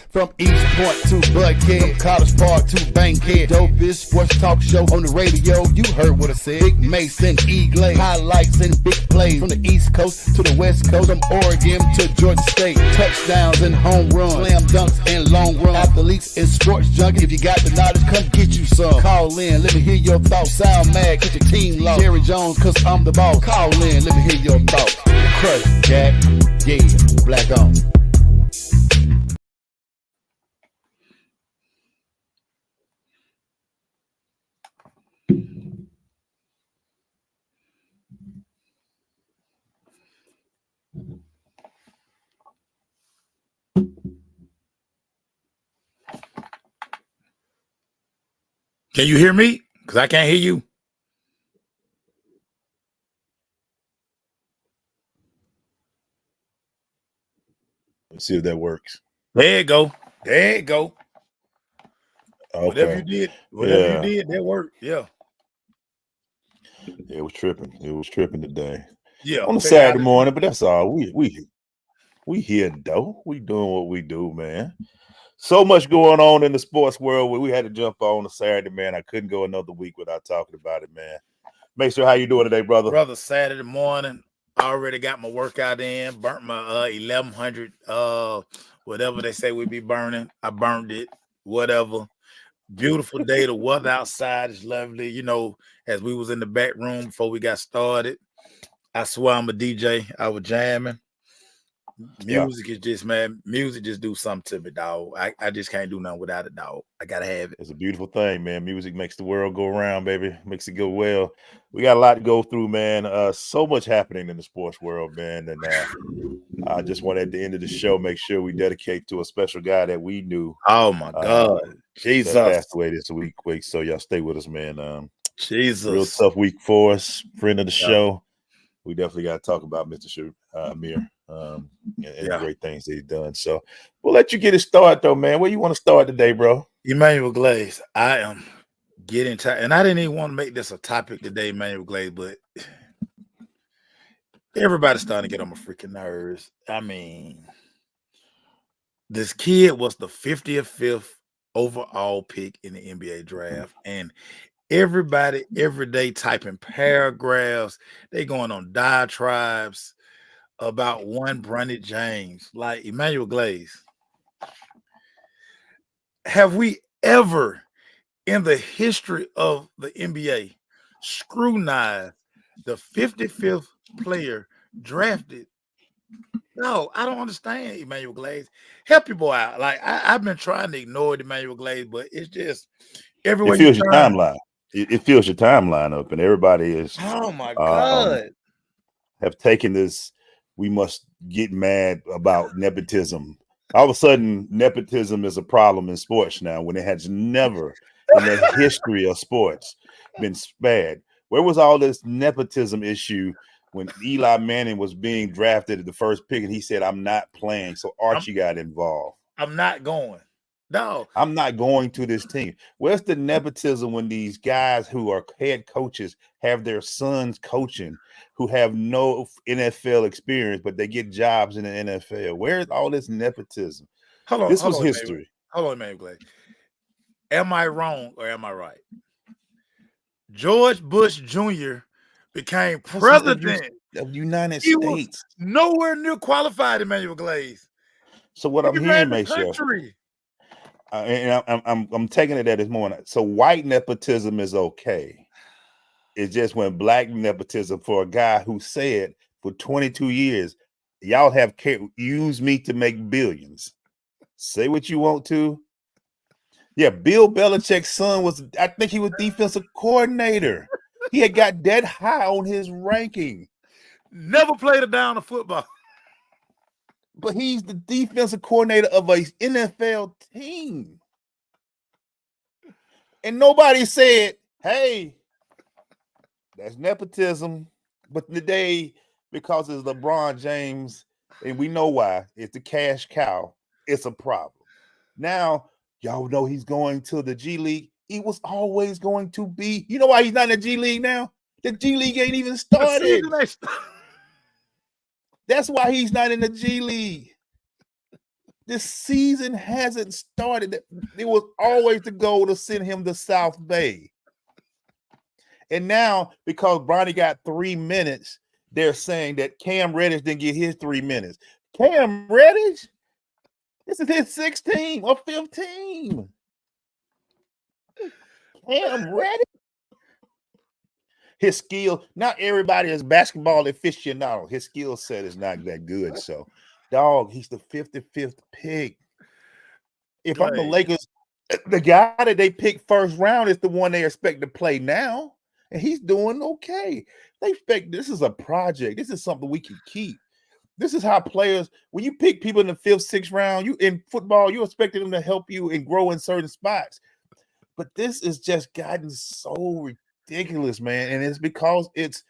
From East Point to Buckhead, College Park to Bankhead, dopest sports talk show on the radio. You heard what I said. Big Mason, E-Glay, highlights and big plays from the East Coast to the West Coast, from Oregon to Georgia State. Touchdowns and home runs, slam dunks and long runs, athletes and sports junkies. If you got the knowledge, come get you some. Call in, let me hear your thoughts. Sound mad, get your team lost. Jerry Jones, cause I'm the boss. Call in, let me hear your thoughts. Crush, Jack, yeah, black on. Can you hear me? Because I can't hear you. Let's see if that works. There you go. There you go. Okay. Whatever you did, that worked. Yeah. It was tripping. It was tripping today. Yeah. On a Saturday morning, but that's all. We here though. We doing what we do, man. So much going on in the sports world where we had to jump on a Saturday, man. I couldn't go another week without talking about it, man. Make sure how you doing today, brother? Brother, Saturday morning, I already got my workout in, burnt my 1100, whatever they say we be burning. I burned it, whatever. Beautiful day. The weather outside is lovely. You know, as we was in the back room before we got started, I swear I'm a DJ. I was jamming. Music is just, man, music just do something to me, dog. I just can't do nothing without it, dog. I gotta have it. It's a beautiful thing, man. Music makes the world go around, baby. Makes it go well. We got a lot to go through, man. So much happening in the sports world, man. And I just want at the end of the show make sure we dedicate to a special guy that we knew. Oh my God, Jesus, that passed away this week. So y'all stay with us, man. Jesus, real tough week for us. Friend of the show. We definitely got to talk about Mr. Amir. And the great things that he's done. So we'll let you get it started, though, man. Where you want to start today, bro? Emmanuel Glaze. I am getting tired, and I didn't even want to make this a topic today, Emmanuel Glaze, but everybody's starting to get on my freaking nerves. I mean, this kid was the 55th overall pick in the NBA draft, and everybody every day typing paragraphs. They going on diatribes about one Bronny James, like Emmanuel Glaze. Have we ever in the history of the NBA scrutinized the 55th player drafted? No, I don't understand, Emmanuel Glaze. Help your boy out. Like I've been trying to ignore it, Emmanuel Glaze, but it's just everywhere. It fills your timeline. It fills your timeline up, and everybody is. Oh my God! Have taken this. We must get mad about nepotism. All of a sudden, nepotism is a problem in sports now when it has never in the history of sports been spared. Where was all this nepotism issue when Eli Manning was being drafted at the first pick and he said, I'm not playing. So Archie got involved. I'm not going. No, I'm not going to this team. Where's the nepotism when these guys who are head coaches have their sons coaching who have no NFL experience, but they get jobs in the NFL? Where's all this nepotism? This was history. Hold on, man. Am I wrong or am I right? George Bush Jr. became president of the United States. Was nowhere near qualified, Emmanuel Glaze. So what I'm hearing, Mason. And I'm taking it that this morning. So white nepotism is okay. It's just when black nepotism for a guy who said for 22 years, y'all have used me to make billions. Say what you want to. Yeah, Bill Belichick's son I think he was defensive coordinator. He had got that high on his ranking. Never played a down of football. But he's the defensive coordinator of a NFL team. And nobody said, hey, that's nepotism. But today, because it's LeBron James, and we know why, it's the cash cow, it's a problem. Now, y'all know he's going to the G League. He was always going to be. You know why he's not in the G League now? The G League ain't even started. That's why he's not in the G League. This season hasn't started. It was always the goal to send him to South Bay. And now, because Bronny got 3 minutes, they're saying that Cam Reddish didn't get his 3 minutes. Cam Reddish? This is his 6th team or 5th team. Cam Reddish? His skill, not everybody is basketball aficionado. His skill set is not that good. So, dog, he's the 55th pick. If I'm the Lakers, the guy that they picked first round is the one they expect to play now. And he's doing okay. They expect this is a project. This is something we can keep. This is how players, when you pick people in the 5th, 6th round, you in football, you expect them to help you and grow in certain spots. But this is just gotten so ridiculous, man. And it's because it's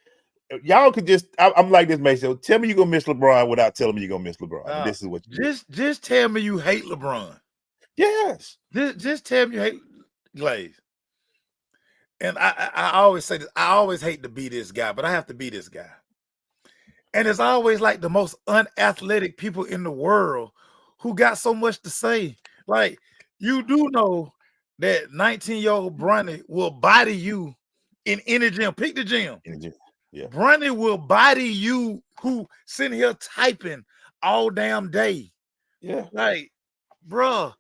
y'all could just I'm like this, Mason. Tell me you're gonna miss LeBron without telling me you're gonna miss LeBron. This is what you just tell me you hate LeBron. Yes. Just tell me you hate Glaze. And I always say this, I always hate to be this guy, but I have to be this guy. And it's always like the most unathletic people in the world who got so much to say. Like, you do know that 19-year-old Bronny will body you in any gym. Pick the gym. Yeah. Bronny will body you who sitting here typing all damn day. Yeah. Like, bruh.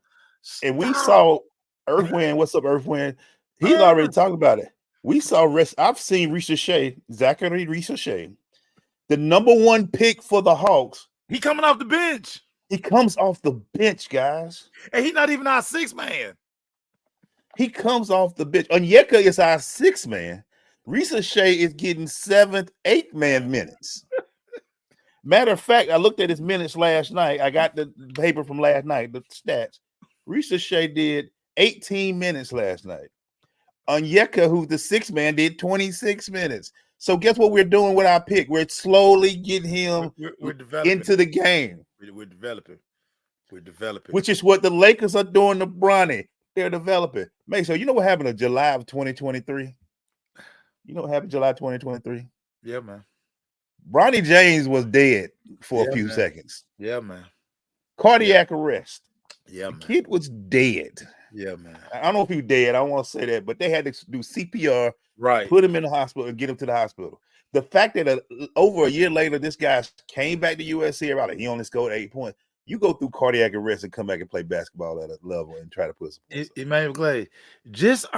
And we saw Earthwind. What's up, Earthwind? He's already talked about it. We saw I've seen Zachary Richardson, the #1 pick for the Hawks. He coming off the bench. He comes off the bench, guys. And he's not even our 6th man. He comes off the bench. Onyeka is our 6th man. Richardson is getting 7th, 8th man minutes. Matter of fact, I looked at his minutes last night. I got the paper from last night, the stats. Richardson did 18 minutes last night. Onyeka, who's the 6th man, did 26 minutes. So guess what we're doing with our pick? We're slowly getting him we're developing into the game. We're developing. We're developing. Which is what the Lakers are doing to Bronny. They're developing. Mason, you know what happened in July of 2023? You know what happened July 2023? Yeah, man. Bronny James was dead for a few seconds. Yeah, man. Cardiac arrest. Yeah, man. The kid was dead. Yeah, man. I don't know if he was dead. I don't want to say that, but they had to do CPR, right? Put him in the hospital and get him to the hospital. The fact that over a year later, this guy came back to USC about it. He only scored 8 points. You go through cardiac arrest and come back and play basketball at a level and try to put some. Emmanuel Glaze, just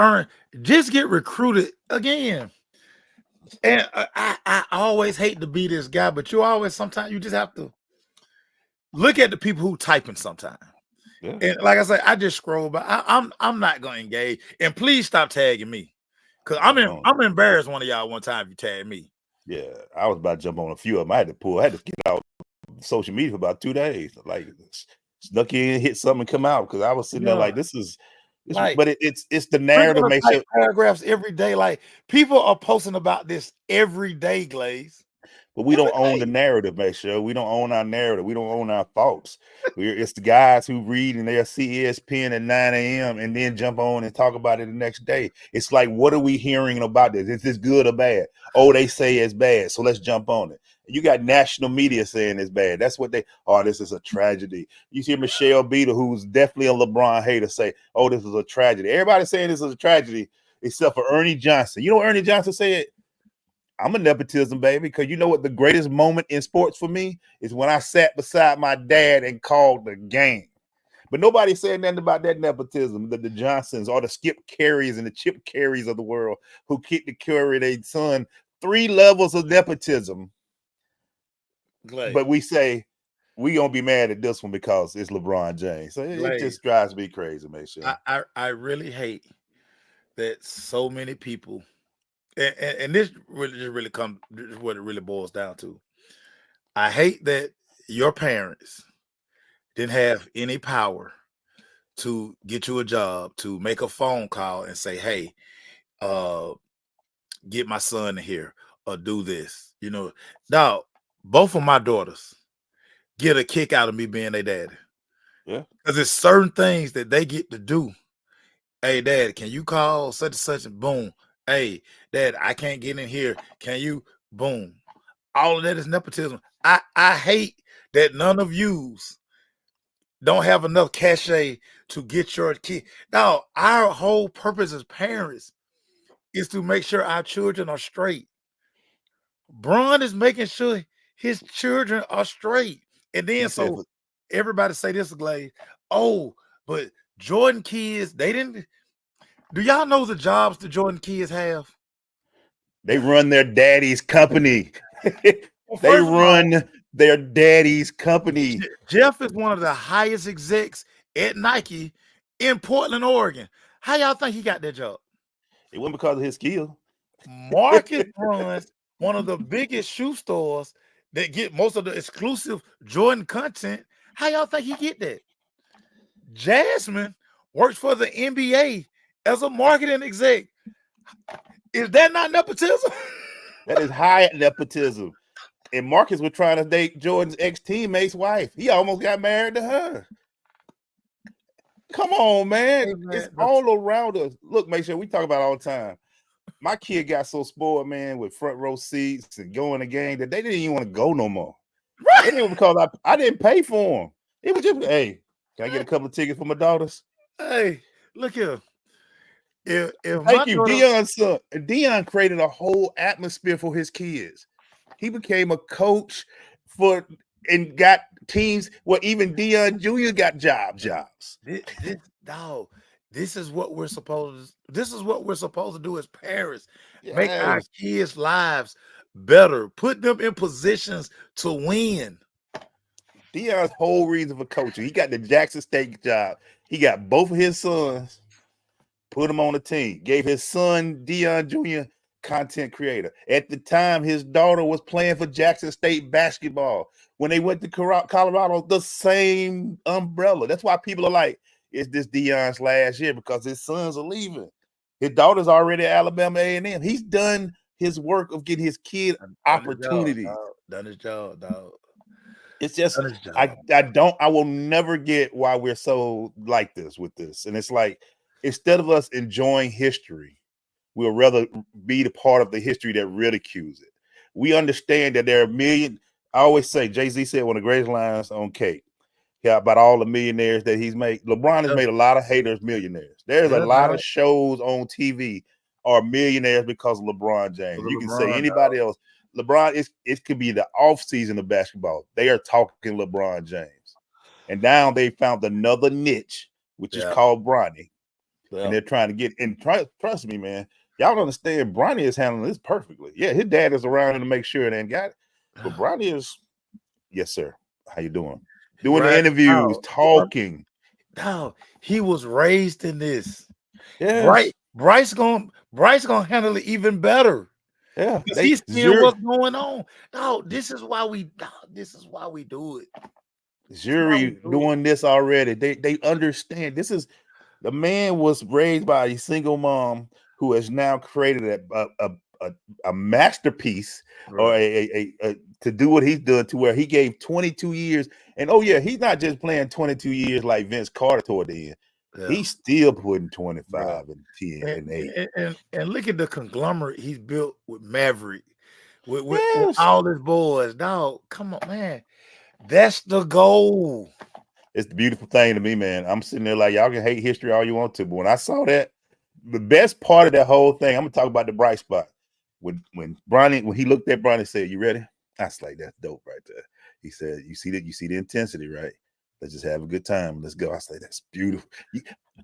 get recruited again. And I always hate to be this guy, but sometimes you just have to look at the people who typing sometimes. Yeah. And like I said, I just scroll, but I'm not gonna engage. And please stop tagging me, because I'm embarrassed. One of y'all one time you tagged me. Yeah, I was about to jump on a few of them. I had to get out social media for about 2 days. Like snuck in, hit something, and come out because I was sitting there like this is. Like, but it's the narrative makes it paragraphs every day. Like people are posting about this every day, Glaze. But we don't own the narrative, make sure we don't own our narrative. We don't own our thoughts. It's the guys who read and they'll see ESPN at 9 a.m. and then jump on and talk about it the next day. It's like, what are we hearing about this? Is this good or bad? Oh, they say it's bad, so let's jump on it. You got national media saying it's bad. That's what this is a tragedy. You see Michelle Beadle, who's definitely a LeBron hater, say, oh, this is a tragedy. Everybody's saying this is a tragedy except for Ernie Johnson. You know what Ernie Johnson said? I'm a nepotism baby, because you know what the greatest moment in sports for me is when I sat beside my dad and called the game. But nobody said nothing about that nepotism, the Johnsons or the Skip Carries and the Chip Carries of the world who kicked the carry their son. 3 levels of nepotism. Glad. But we say we gonna be mad at this one because it's LeBron James. So it just drives me crazy, make sure. I really hate that so many people. And this really comes. This is what it really boils down to. I hate that your parents didn't have any power to get you a job, to make a phone call and say, "Hey, get my son in here or do this." You know, now both of my daughters get a kick out of me being their daddy. Yeah, because there's certain things that they get to do, Hey, Dad, can you call such and such and boom? Hey, Dad, I can't get in here. Can you? Boom. All of that is nepotism. I hate that none of yous don't have enough cachet to get your kid. Now, our whole purpose as parents is to make sure our children are straight. Bron is making sure his children are straight. And then so everybody say this, Glade. Oh, but Jordan kids, they didn't. Do y'all know the jobs the Jordan kids have? They run their daddy's company. They run their daddy's company. Jeff is one of the highest execs at Nike in Portland, Oregon. How y'all think he got that job? It wasn't because of his skill. Marcus runs one of the biggest shoe stores that get most of the exclusive Jordan content. How y'all think he get that? Jasmine works for the NBA as a marketing exec. Is that not nepotism? That is high nepotism. And Marcus was trying to date Jordan's ex-teammate's wife. He almost got married to her. Come on, man. Hey, man. It's all around us. Look, make sure we talk about it all the time. My kid got so spoiled, man, with front row seats and going to game that they didn't even want to go no more. Right. It was because I didn't pay for them. It was just, hey, can I get a couple of tickets for my daughters? Hey, look here. If Thank you, Deion's son. Deion created a whole atmosphere for his kids. He became a coach and got teams where even Deion Jr. got jobs. This is what we're supposed to do as parents. Yes. Make our kids' lives better. Put them in positions to win. Deion's whole reason for coaching, he got the Jackson State job. He got both of his sons, put them on the team, gave his son Deion Jr. content creator. At the time, his daughter was playing for Jackson State basketball. When they went to Colorado, the same umbrella. That's why people are like, is this Deion's last year? Because his sons are leaving. His daughter's already at Alabama A&M. He's done his work of getting his kid opportunities. Done his job, dog. It's just, I will never get why we're so like this with this. And it's like, instead of us enjoying history, we'll rather be the part of the history that ridicules it. We understand that there are million. I always say, Jay-Z said one of the greatest lines on Kate. Yeah, about all the millionaires that he's made. LeBron has made a lot of haters millionaires. There's a lot of shows on TV are millionaires because of LeBron James. You can say anybody else. LeBron, it could be the off season of basketball. They are talking LeBron James. And now they found another niche, which is called Bronny. And they're trying to get, and trust me, man, y'all don't understand, Bronny is handling this perfectly. Yeah, his dad is around to make sure they ain't got it. But Bronny is, yes, sir. How you doing? Doing the interviews, talking. No, he was raised in this. Yeah, Bryce gonna handle it even better. Yeah, he's seeing what's going on. No, this is why we do it. Jury doing this already. They understand. This is, the man was raised by a single mom who has now created a masterpiece, or a to do what he's done, to where he gave 22 years. And he's not just playing 22 years like Vince Carter toward the end. Yeah. He's still putting 25 and 10 and 8. And look at the conglomerate he's built with Maverick, with all his boys. Dog, come on, man. That's the goal. It's the beautiful thing to me, man. I'm sitting there like, y'all can hate history all you want to, but when I saw that, the best part of that whole thing, I'm gonna talk about the bright spot. When he looked at Bronny and said, "You ready?" I was like, "That's dope right there." He said, "You see the intensity, right? Let's just have a good time. Let's go." I was like, "That's beautiful."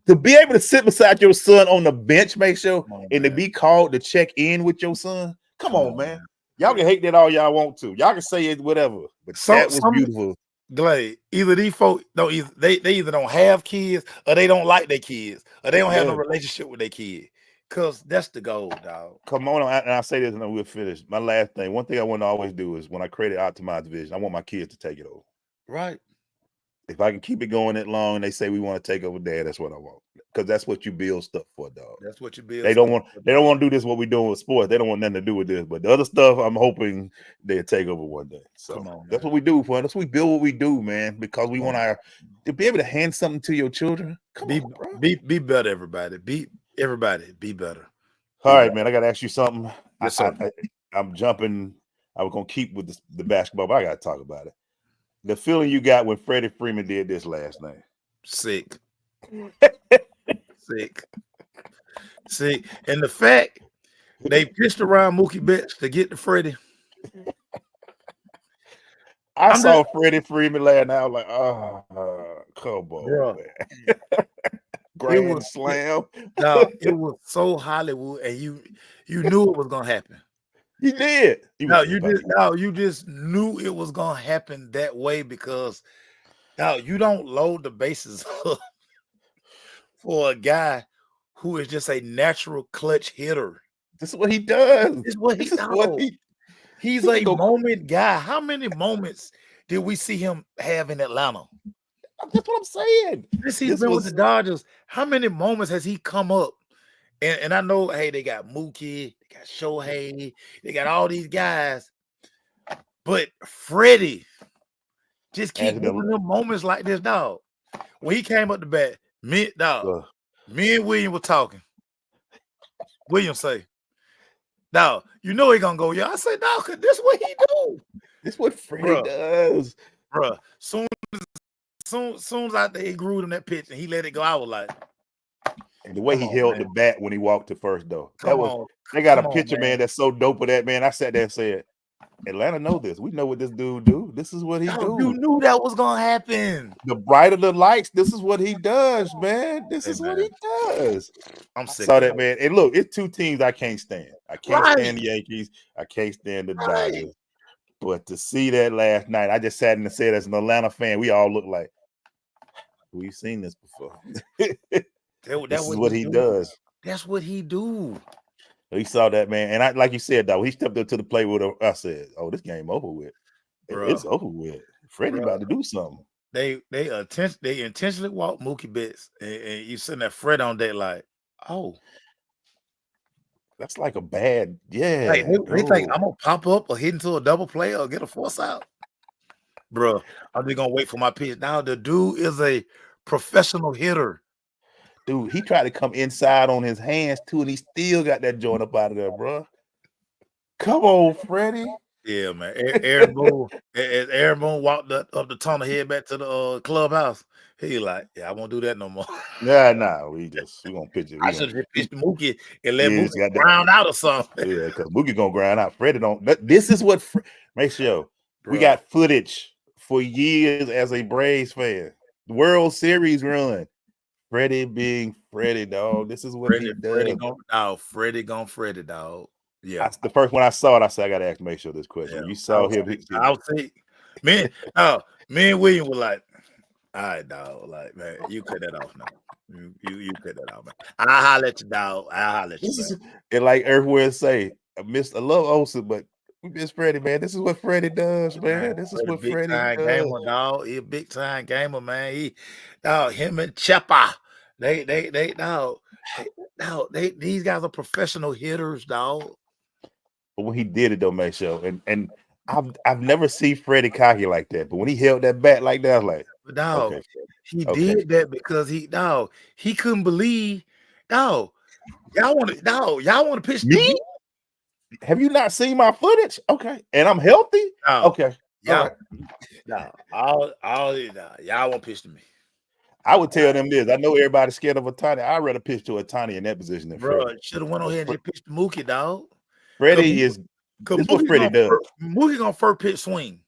To be able to sit beside your son on the bench, make sure, and to be called to check in with your son. Come on, man. Y'all can hate that all y'all want to. Y'all can say it, whatever. But that was beautiful. Glade, either these folks they either don't have kids, or they don't like their kids, or they don't have no relationship with their kid. Because that's the goal, dog. Come on, and I'll say this and then we'll finish. My last thing, one thing I want to always do is when I create an optimized vision, I want my kids to take it over. Right. If I can keep it going that long and they say we want to take over Dad, that's what I want. Because that's what you build stuff for, dog. That's what you build. They don't want to do this what we're doing with sports. They don't want nothing to do with this. But the other stuff, I'm hoping they'll take over one day. So Come on, that's what we do for. That's what we build what we do, man. Because we want to be able to hand something to your children. Be better, everybody. Be better. All right, man. I got to ask you something. Yes, I'm jumping. I was gonna keep with the basketball, but I got to talk about it. The feeling you got when Freddie Freeman did this last night. Sick. And the fact they pitched around Mookie Betts to get to Freddie. I saw Freddie Freeman last night. I was like, oh, come on, man. Grand slam. No, it was so Hollywood, and you knew it was gonna happen. You did. You just knew it was gonna happen that way because now you don't load the bases up for a guy who is just a natural clutch hitter. This is what he does. He's a moment guy. How many moments did we see him have in Atlanta? That's what I'm saying. This he's been with the Dodgers. How many moments has he come up? And I know, hey, they got Mookie, they got Shohei, they got all these guys. But Freddie just keep moving them moments like this, dog. When he came up the bat, me and William were talking. William say, "Dog, you know he gonna go, yeah." I say, "Dog, cause this what he do. This what Freddie does, bro." Soon as I he grew him that pitch and he let it go, I was like, and the way he held the bat when he walked to first, though, they got a picture, man, that's so dope of that, man. I sat there and said, Atlanta know this. We know what this dude do. This is what he do. You knew that was gonna happen. The brighter the lights, this is what he does, man. This is what he does. I'm sick. I saw that, man. And look, it's two teams I can't stand. I can't stand the Yankees. I can't stand the Dodgers. But to see that last night, I just sat and said, as an Atlanta fan, we all look like we've seen this before. This is what he does. That's what he do. He saw that, man, and I, like you said, though, he stepped up to the plate with I said, "Oh, this game over with. It's over with. Freddie about to do something." They intentionally walked Mookie Betts, and you sitting there Fred on that like, oh, that's like a bad, Hey, they think I'm gonna pop up or hit into a double play or get a force out, bro. I'm just gonna wait for my pitch. Now the dude is a professional hitter. Dude, he tried to come inside on his hands too, and he still got that joint up out of there, bro. Come on, Freddie. Yeah, man. Aaron Boone walked up the tunnel, head back to the clubhouse. He like, yeah, I won't do that no more. Nah, we gonna pitch it. I should have pitched Mookie and let Mookie ground out or something. Yeah, because Mookie gonna grind out. Freddie don't. This is what make sure we got footage for years as a Braves fan. World Series run. Freddie being Freddie, dog. This is what he does. Freddie gone Freddie, dog. Yeah. The first one I saw it, I said, I gotta ask make sure this question. Yeah. You saw him. I'll say, me and William were like, all right, dog. Like, man, you cut that off now. You cut that off, man. I'll holler at you, dog. I'll holler at you. And like everywhere say, I love Olsen, but we miss Freddie, man. This is what Freddie does, man. This is what Freddie does. Gamer, dog. He a big time gamer, man. Him and Cheppa. These guys are professional hitters, dog. But when he did it, though, make sure. And I've never seen Freddie cocky like that. But when he held that bat like that, I was like, dog, okay, he did that because he couldn't believe, dog. Y'all want to pitch me? Have you not seen my footage? Okay, and I'm healthy. Okay, y'all want to pitch to me. I would tell them this. I know everybody's scared of Ohtani. I'd rather pitch to Ohtani in that position than Freddie. Bro, should have went on here and just pitched to Mookie, dog. Freddie is what Freddie does. Mookie gonna first pitch swing,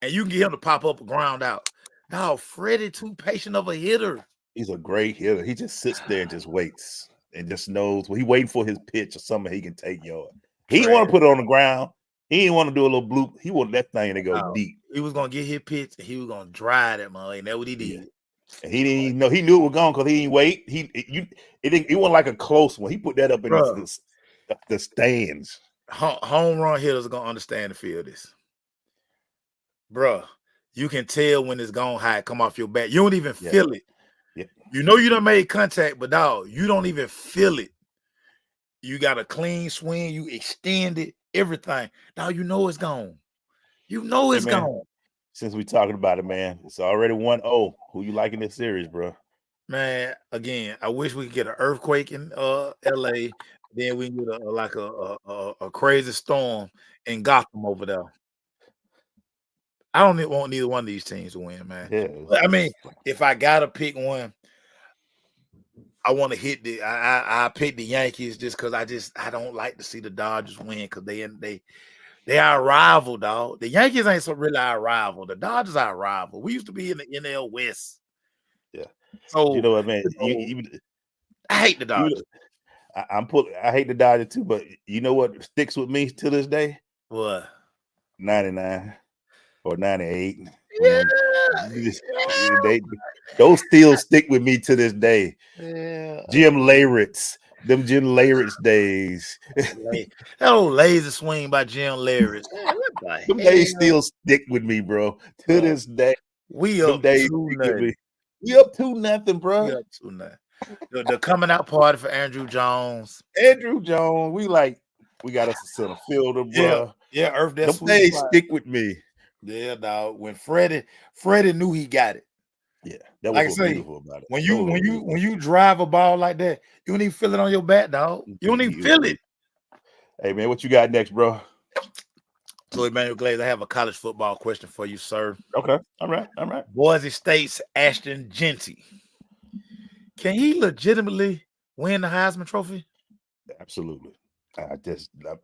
and you can get him to pop up a ground out. Now, Freddie too patient of a hitter. He's a great hitter. He just sits there and just waits and just knows he waiting for his pitch or something he can take yard. He didn't want to put it on the ground. He didn't want to do a little bloop. He wanted that thing to go deep. He was gonna get his pitch and he was gonna drive that mother. And that's what he did. Yeah. And he didn't even know. He knew it was gone because he didn't wait. It wasn't like a close one. He put that up in the stands. Home run hitters are gonna understand the field this. Bruh, you can tell when it's gone high, come off your back. You don't even feel it. Yeah. You know you done made contact, but dog, you don't even feel it. You got a clean swing, you extend it, everything. Now you know it's gone. You know it's gone. Since we talking about it, man, it's already 1-0. Who you like in this series, bro? Man, again, I wish we could get an earthquake in LA. Then we can get a crazy storm in Gotham over there. I don't want neither one of these teams to win, man. Yeah, I mean, if I gotta pick one, I want to hit I pick the Yankees just because I don't like to see the Dodgers win because they are a rival, dog. The Yankees ain't so really our rival. The Dodgers are a rival. We used to be in the NL West. Yeah. So you know what, man? I hate the Dodgers. I hate the Dodgers too, but you know what sticks with me to this day? What? 99 or 98. Yeah. Those still stick with me to this day. Yeah. Jim Leyritz. Them Jim Leyritz days. That old lazy swing by Jim Leyritz. Them days still stick with me, bro. To this day. We up 2-0. We up 2-0, bro. We up 2-0. The coming out party for Andrew Jones. We got us a center fielder, bro. Yeah, Earth. That's them days stick with me. Yeah, dog. When Freddie knew he got it. Yeah, that was beautiful about it. When you drive a ball like that, you don't even feel it on your back, dog. You don't even feel it. Hey man, what you got next, bro? So Emmanuel Glaze, I have a college football question for you, sir. Okay, all right. Boise State's Ashton Jeanty. Can he legitimately win the Heisman Trophy? Absolutely.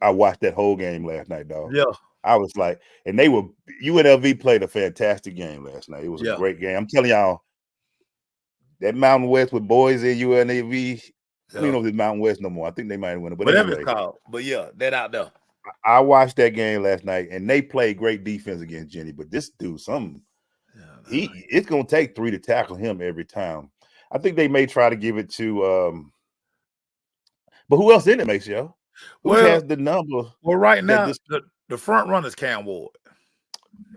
I watched that whole game last night, dog. Yeah. I was like, and UNLV played a fantastic game last night. It was a great game. I'm telling y'all, that Mountain West with Boise, UNLV, I don't know if it's Mountain West no more. I think they might win it. But whatever anyway, it's called. But yeah, that out there. I watched that game last night, and they played great defense against Jenny. But this dude, it's gonna take 3 to tackle him every time. I think they may try to give it to but who else in it, Maceo? Who has the number? Well, right now the front runner is Cam Ward.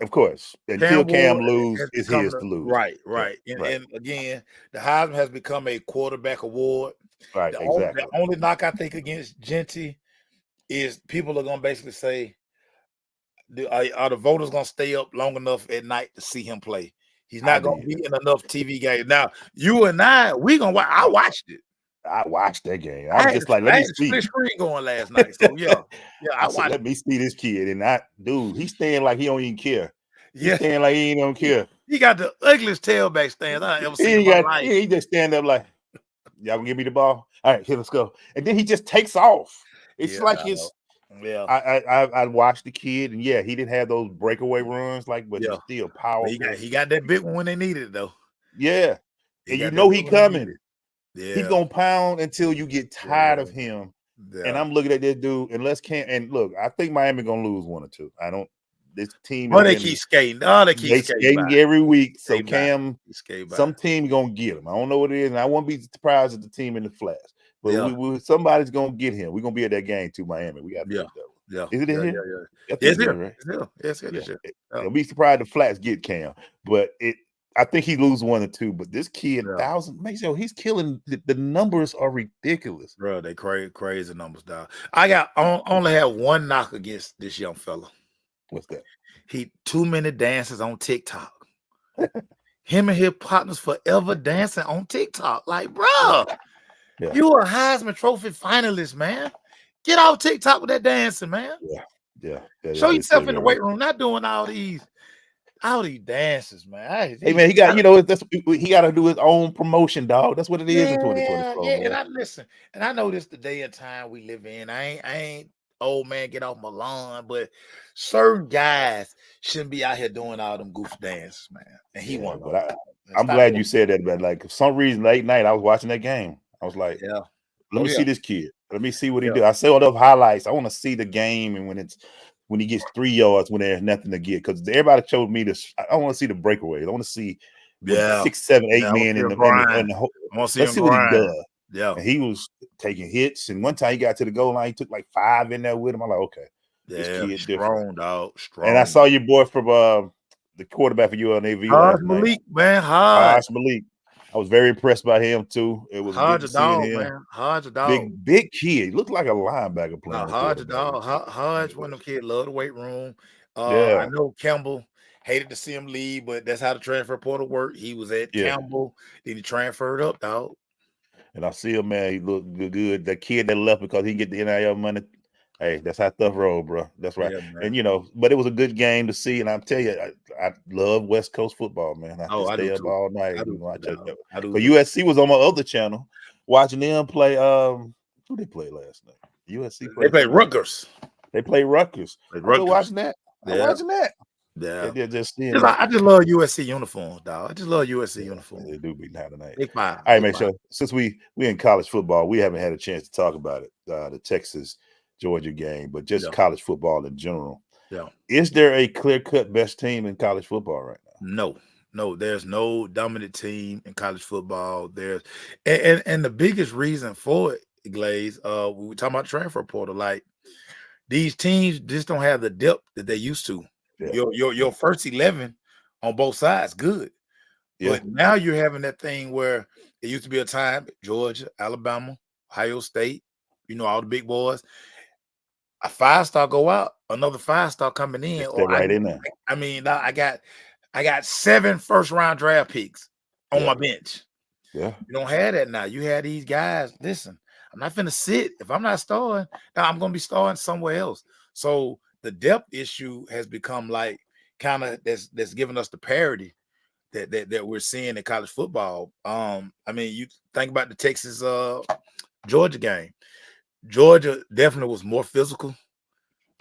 Of course. Until Cam loses, it's his to lose. Right. And again, the Heisman has become a quarterback award. Right, The only knock I think against Jeanty is people are gonna basically say, are the voters gonna stay up long enough at night to see him play? He's not gonna be in enough TV games. Now, you and I gonna watch. I watched it. I watched that game. I'm just like, let me see. Split screen going last night. So I watched. Let me see this kid, and he's staying like he don't even care. He's staying like he don't care. He got the ugliest tailback stance I ever seen in my life. He just stand up like, y'all gonna give me the ball? All right, here, let's go. And then he just takes off. It's like his. Yeah, I watched the kid, and he didn't have those breakaway runs, but he's still powerful. He got that big one when they needed it, though. Yeah, and you know he coming. Yeah, he's gonna pound until you get tired of him. Yeah. And I'm looking at this dude, and I think Miami gonna lose 1 or 2. I don't. This team. They keep skating. They keep skating every week. So Cam, some team gonna get him. I don't know what it is, and I won't be surprised if the team in the flats. But somebody's gonna get him. We're gonna be at that game too, Miami. We got to Yeah. Is it in here? Yeah. It's here, right? It's here. I'll be surprised the flats get Cam, but I think he loses 1 or 2. But this kid, 1,000, makes sure he's killing. The numbers are ridiculous, bro. They crazy numbers, dog. I only have one knock against this young fella. What's that? He too many dances on TikTok. Him and his partners forever dancing on TikTok. Like, bro, you a Heisman Trophy finalist, man. Get off TikTok with that dancing, man. Yeah. Show yourself in the weight room, not doing all these dances, man. Hey, man, he got he got to do his own promotion, dog. That's what it is in 2024. Yeah, and I know this the day and time we live in. I ain't old man, get off my lawn, but certain guys shouldn't be out here doing all them goof dances, man. And he won. But I'm glad you said that, but for some reason late night I was watching that game. I was like, let me see this kid. Let me see what he do. I saw enough highlights. I want to see the game, and when he gets 3 yards when there's nothing to get, because everybody showed me this. I want to see the breakaways. I want to see 6, 7, 8 men in the whole. Let's see what he does. Yeah, and he was taking hits, and one time he got to the goal line, he took like 5 in there with him. I'm like, okay, this kid strong, dog. Strong. And I saw your boy from the quarterback for UNLV Haj last night. Malik, man. Haj Malik. I was very impressed by him too. It was Haj good a to seeing dog, him. man. Haj a dog. Big kid. He looked like a linebacker playing. Haj a dog. Haj, one of them kids, love the weight room. Yeah. I know Campbell hated to see him leave, but that's how the transfer portal worked. He was at Campbell, then he transferred up, dog. And I see him, man. He looked good. That kid that left because he get the NIL money. Hey, that's how stuff roll, bro. That's right. Yeah, and you know, but it was a good game to see. And I'm telling you, I love West Coast football, man. I stay up all night. But USC was on my other channel watching them play. Who they played last night? USC. They played Rutgers. They played Rutgers. Watching that. Watching that. Yeah, I just love USC uniforms, dog. I just love USC uniforms. They do be now tonight. Big five. All right, man. So since we in college football, we haven't had a chance to talk about it. The Texas-Georgia game, but just college football in general. Yeah. Is there a clear-cut best team in college football right now? No. There's no dominant team in college football. There's and the biggest reason for it, Glaze, we were talking about transfer portal. Like these teams just don't have the depth that they used to. Yeah. Your first 11 on both sides, good. Yeah. But now you're having that thing where it used to be a time, Georgia, Alabama, Ohio State, you know, all the big boys. A 5-star go out, another 5-star coming in. In there. I mean, I got 7 first-round draft picks on my bench. Yeah. You don't have that now. You have these guys. Listen, I'm not finna sit. If I'm not starting, now I'm gonna be starting somewhere else. So the depth issue has become like kind of that's giving us the parity that we're seeing in college football. I mean, you think about the Texas Georgia game. Georgia definitely was more physical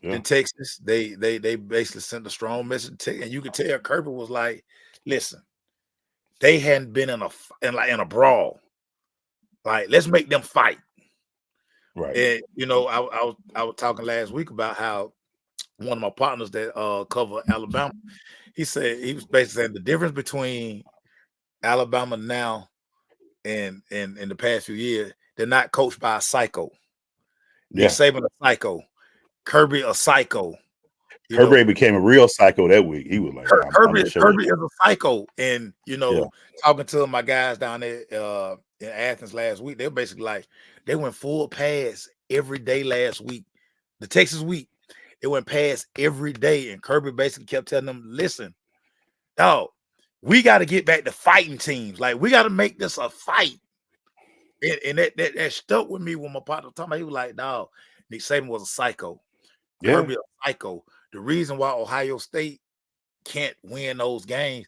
than Texas. They basically sent a strong message, and you could tell Kirby was like, "Listen, they hadn't been in a brawl. Like, let's make them fight." Right. And you know, I was talking last week about how one of my partners that cover Alabama, he was basically saying the difference between Alabama now and in the past few years, they're not coached by a psycho. Nick Saban a psycho, Kirby a psycho. Kirby became a real psycho that week. He was like, Kirby is a psycho. And you know, talking to my guys down there in Athens last week, they're basically like they went full pass every day last week. The Texas week, it went past every day, and Kirby basically kept telling them, "Listen, dog, we got to get back to fighting teams. Like we got to make this a fight." And that stuck with me when my partner was talking about. He was like, "Dog, Nick Saban was a psycho. Kirby a psycho. The reason why Ohio State can't win those games,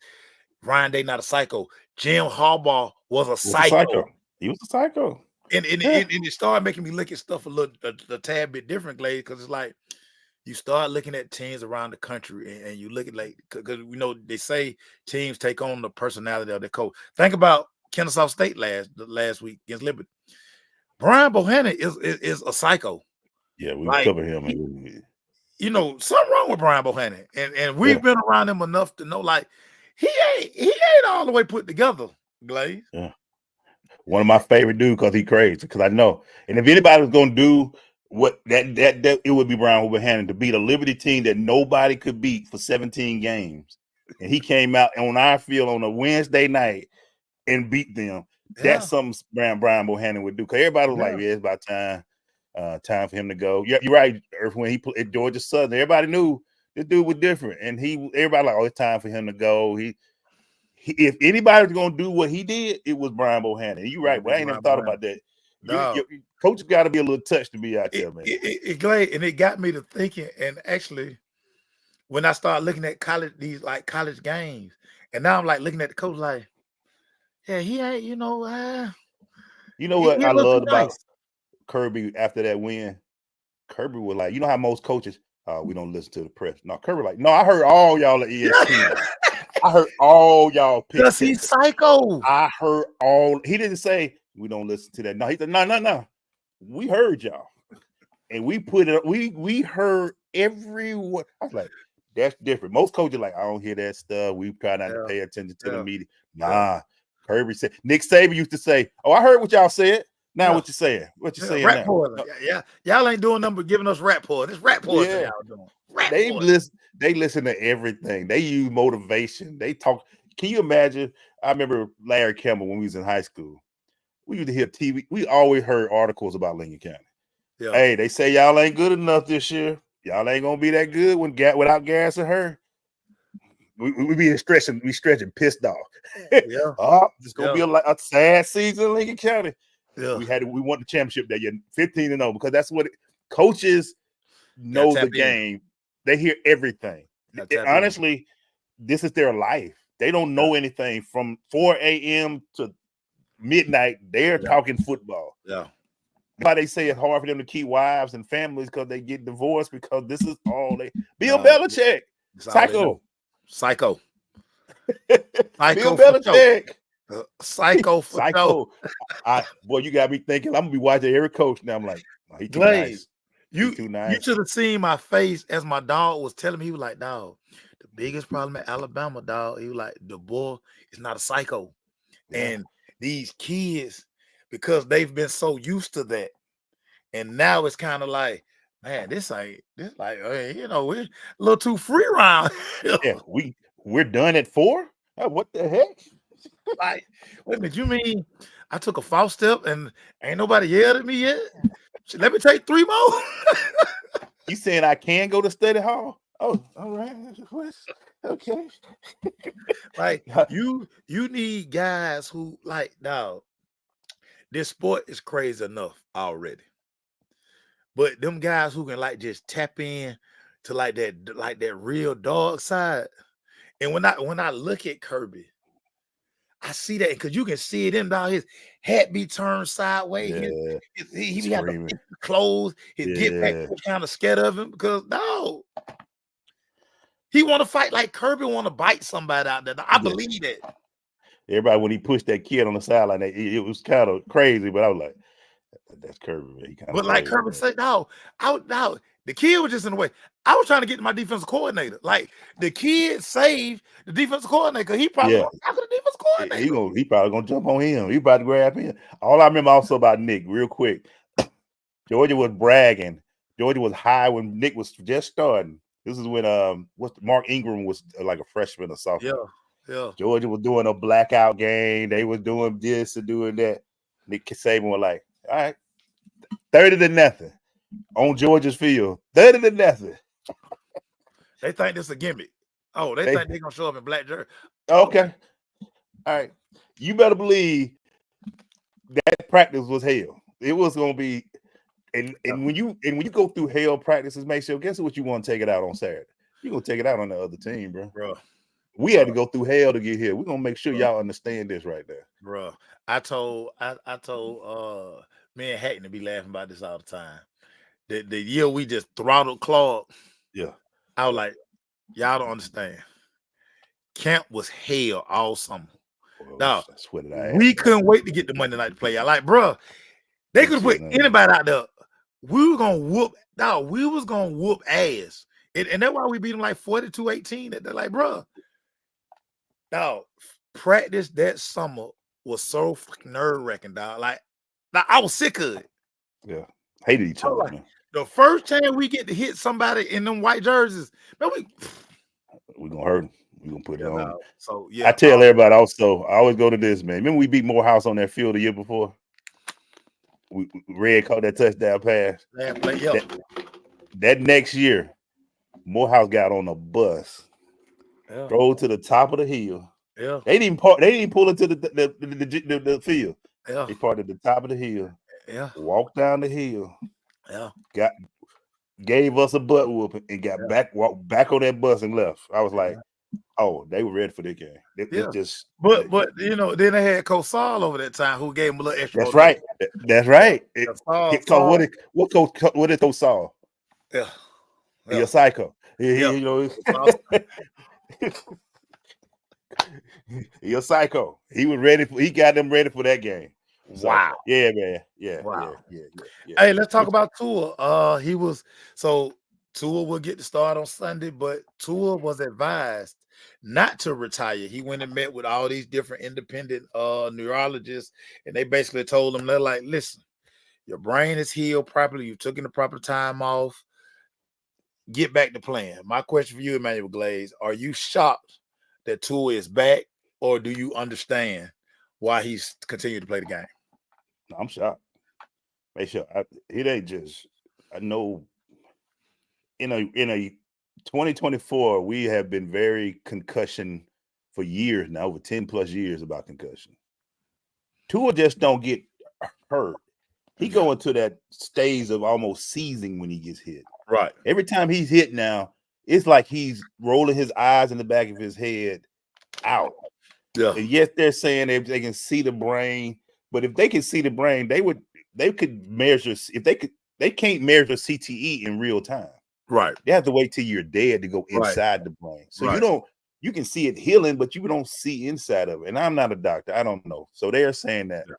Ryan Day not a psycho. Jim Harbaugh was a psycho. He was a psycho." And it started making me look at stuff a tad bit different, Glaze, because it's like you start looking at teams around the country and you look at like because you know they say teams take on the personality of their coach. Think about Kennesaw State last week against Liberty. Brian Bohannon is a psycho. Yeah, we cover him. You know, something wrong with Brian Bohannon, and we've been around him enough to know like he ain't all the way put together, Glaze. Yeah. One of my favorite dudes because he crazy. Because I know, and if anybody was gonna do what that it would be Brian Bohannon to beat a Liberty team that nobody could beat for 17 games, and he came out on our field on a Wednesday night and beat them. Yeah. That's something Brian Bohannon would do. Because everybody was like, "Yeah, it's about time for him to go." Yeah, you're right. When he played at Georgia Southern, everybody knew this dude was different, and everybody like, "Oh, it's time for him to go." If anybody was gonna do what he did, it was Brian Bohannon. You're right, but I ain't never thought about that. Your coach got to be a little touched to be out there, man. It got me to thinking. And actually, when I started looking at college games, and now I'm like looking at the coach like, yeah, he ain't. You know what I loved about Kirby after that win? Kirby was like, you know how most coaches, we don't listen to the press. No, Kirby like, no, I heard all y'all at ESPN. I heard all y'all pick. Because he's psycho. I heard all. He didn't say we don't listen to that. No, he said no. We heard y'all, and we put it. We heard every word. I was like, that's different. Most coaches like, I don't hear that stuff. We try not to pay attention to the media. Nah, Kirby said. Nick Saban used to say, "Oh, I heard what y'all said." Now what you saying? What you saying rat now? Yeah, y'all ain't doing nothing but giving us rat poison. It's rat poison y'all doing. They listen to everything. They use motivation. They talk. Can you imagine? I remember Larry Campbell when we was in high school. We used to hear TV. We always heard articles about Lincoln County. Yeah. Hey, they say y'all ain't good enough this year. Y'all ain't gonna be that good without Gas and her. We be stretching, pissed off. Yeah. It's gonna be a sad season in Lincoln County. Yeah. We won the championship that year, 15-0, because that's what coaches know the game. They hear everything. Honestly, this is their life. They don't know anything from 4 a.m. to midnight. They're talking football. Yeah. Why they say it's hard for them to keep wives and families because they get divorced, because this is all they. Bill Belichick, psycho. Bill Belichick, psycho. Boy, you got me thinking. I'm gonna be watching every coach now. I'm like, oh, he too nice. You should have seen my face as my dog was telling me. He was like, dog, the biggest problem at Alabama, dog. He was like, the boy is not a psycho, and these kids, because they've been so used to that, and now it's kind of like, man, this like, we're a little too free round. Yeah, we're done at 4. What the heck? Like, wait a minute, you mean I took a false step and ain't nobody yelled at me yet? Let me take 3 more. You saying I can go to study hall? Oh, all right. Okay. Like, you need guys who, like, dog, this sport is crazy enough already. But them guys who can like just tap in to like that real dog side. And when I look at Kirby, I see that, because you can see it in dog. His hat be turned sideways. Yeah. He got the clothes. His get back kind of scared of him, because no, he want to fight like Kirby want to bite somebody out there. I believe that. Everybody, when he pushed that kid on the sideline, it was kind of crazy, but I was like, that's Kirby, man. But like Kirby said, no, the kid was just in the way. I was trying to get to my defensive coordinator. Like, the kid saved the defensive coordinator. He probably going after the defensive coordinator. He probably gonna jump on him. He about to grab him. All I remember also about Nick, real quick, Georgia was bragging. Georgia was high when Nick was just starting. This is when Mark Ingram was like a freshman or sophomore. Yeah. Georgia was doing a blackout game. They was doing this and doing that. Nick Saban was like, all right, 30-0 on Georgia's field. 30-0. They think this is a gimmick. Oh, they think they're gonna show up in black jersey. Okay. All right. You better believe that practice was hell. It was gonna be, and when you go through hell practices, make sure, guess what you want to take it out on Saturday? You're gonna take it out on the other team, bro. We had to go through hell to get here. We're gonna make sure y'all understand this right there. Bro. I told me and Hackney be laughing about this all the time. The year we just throttled Clark. Yeah. I was like, y'all don't understand. Camp was hell all summer. Now, we couldn't wait to get the Monday night play. I like, bro, they could have put anybody out there. We were gonna whoop. Now, we was gonna whoop ass. And that's why we beat them like 42-18. They're like, bro. Now, practice that summer was so fucking nerve-wracking, dog. Like, I was sick of it. Yeah. Hated each other, man. The first time we get to hit somebody in them white jerseys, man, we're gonna hurt them. We're gonna put it on. No. So yeah, I tell everybody also, I always go to this, man. Remember we beat Morehouse on that field the year before? Red caught that touchdown pass. That next year, Morehouse got on a bus, drove to the top of the hill. Yeah. They didn't pull it to the field. Yeah. They parked at the top of the hill. Yeah. Walked down the hill. Yeah. Gave us a butt whooping and walked back on that bus and left. I was like, oh, they were ready for this game. But you know, then they had Coach Saul over that time who gave him a little extra. That's right. That's right. What did Coach Saul? Yeah. You're a psycho. You know, you're a psycho. He got them ready for that game. So, wow. Yeah, man. Yeah. Wow. Yeah. Hey, let's talk about Tua. Tua will get the start on Sunday, but Tua was advised not to retire. He went and met with all these different independent neurologists, and they basically told him, they're like, listen, your brain is healed properly. You've taken the proper time off. get back to playing. My question for you, Emmanuel Glaze, are you shocked that Tua is back, or do you understand why he's continued to play the game? No, I'm shocked. Make sure it ain't just. I know in a 2024, we have been very concussion for years now, over 10 plus years about concussion. Tua just don't get hurt. He go into that stage of almost seizing when he gets hit. Right. Every time he's hit now, it's like he's rolling his eyes in the back of his head out. Yeah. And yes, they're saying they can see the brain, but if they can see the brain, they could measure. If they can't measure CTE in real time. Right. They have to wait till you're dead to go inside the brain. So you can see it healing, but you don't see inside of it. And I'm not a doctor. I don't know. So they're saying that. Yeah.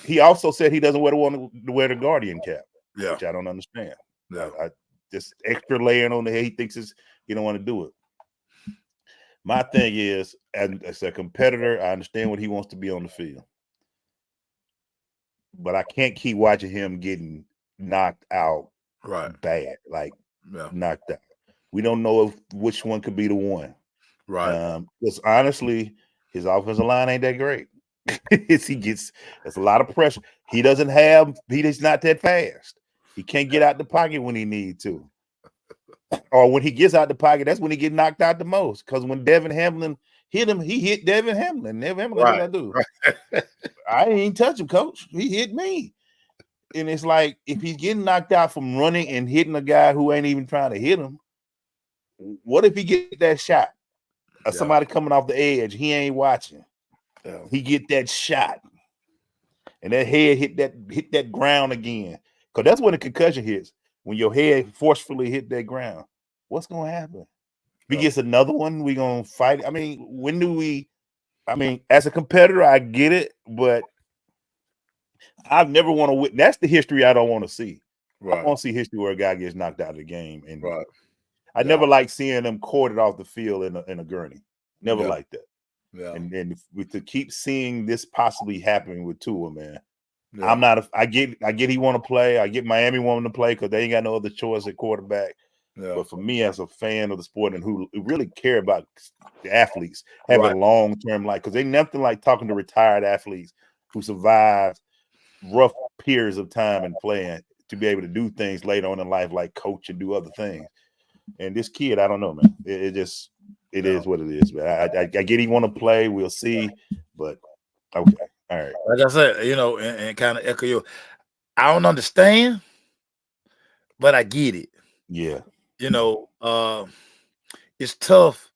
He also said he doesn't want to wear the Guardian cap, which I don't understand. Yeah. I just extra layering on the head. He thinks he don't want to do it. My thing is, as a competitor, I understand what he wants to be on the field. But I can't keep watching him getting knocked out bad, knocked out. We don't know which one could be the one. Right. Because honestly, his offensive line ain't that great. There's a lot of pressure. He's not that fast. He can't get out the pocket when he needs to. Or when he gets out the pocket, that's when he gets knocked out the most. Because when Devin Hamlin hit him, he hit Devin Hamlin. Devin Hamlin, what I do? Right. I ain't touch him, coach. He hit me. And it's like, if he's getting knocked out from running and hitting a guy who ain't even trying to hit him, what if he get that shot? Somebody coming off the edge, he ain't watching. He get that shot. And that head hit that ground again. Because that's when the concussion hits. When your head forcefully hit that ground. What's going to happen? If he gets another one, we going to fight. I mean, as a competitor, I get it, but I never want to witness. That's the history I don't want to see. Right. I want to see history where a guy gets knocked out of the game. And I never like seeing them corded off the field in a gurney. Never liked that. Yeah. And then to keep seeing this possibly happening with Tua, man. Yeah. I get he want to play. I get Miami wanting to play because they ain't got no other choice at quarterback. Yeah. But for me, as a fan of the sport and who really care about the athletes having a long-term life, because they nothing like talking to retired athletes who survived rough periods of time and playing to be able to do things later on in life, like coach and do other things. And this kid, I don't know, man. It is what it is, man. I get he want to play. We'll see, but okay. All right. Like I said, and kind of echo you. I don't understand, but I get it. Yeah. It's tough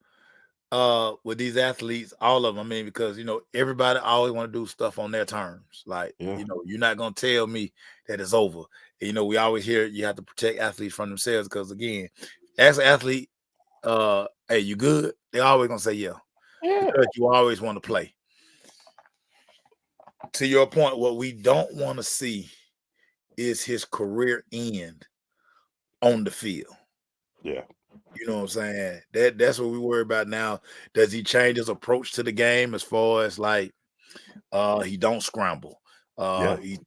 with these athletes, all of them. I mean, because everybody always want to do stuff on their terms. Like, you're not gonna tell me that it's over. We always hear you have to protect athletes from themselves because, again, as an athlete, hey, you good? They're always gonna say yeah. Because you always want to play. To your point, what we don't want to see is his career end on the field. Yeah. You know what I'm saying? That's what we worry about now. Does he change his approach to the game as far as like he don't scramble? He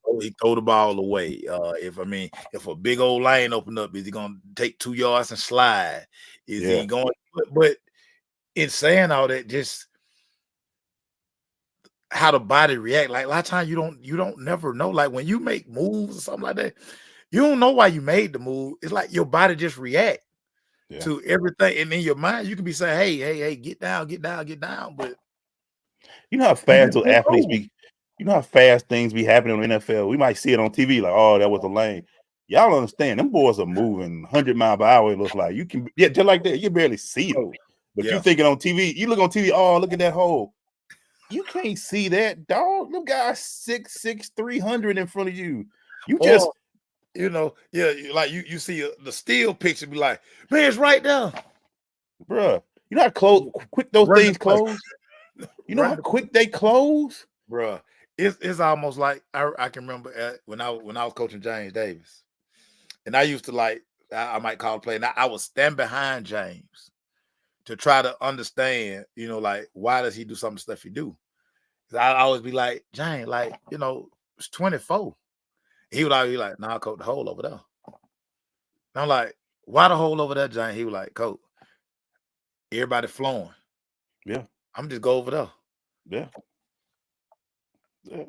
throw the ball away. If a big old lane open up, is he gonna take 2 yards and slide? Is he going? But in saying all that, just how the body react. Like a lot of times you don't never know. Like when you make moves or something like that, you don't know why you made the move. It's like your body just react to everything. And in your mind, you can be saying, hey, get down. But you know how fast those athletes be, you know how fast things be happening in the NFL. We might see it on TV, like, oh, that was a lane. Y'all understand, them boys are moving 100 miles per hour, it looks like. You can just like that, you barely see them. But you thinking on TV, you look on TV, oh, look at that hole. You can't see that, dog. Them guys 6'6", 300 in front of you. You just, like you see the still picture, be like, man, it's right there, bruh. You know how quick those things close. You know how quick they close, bruh. It's almost like I can remember when I was coaching James Davis, and I used to I might call a play, and I would stand behind James to try to understand, like, why does he do some of the stuff he do? I always be like, James, like, it's 24. He would always be like, nah, coach, the hole over there. And I'm like, Why the hole over that giant? He was like, Coach, everybody flowing. Yeah. I'm just go over there. Yeah.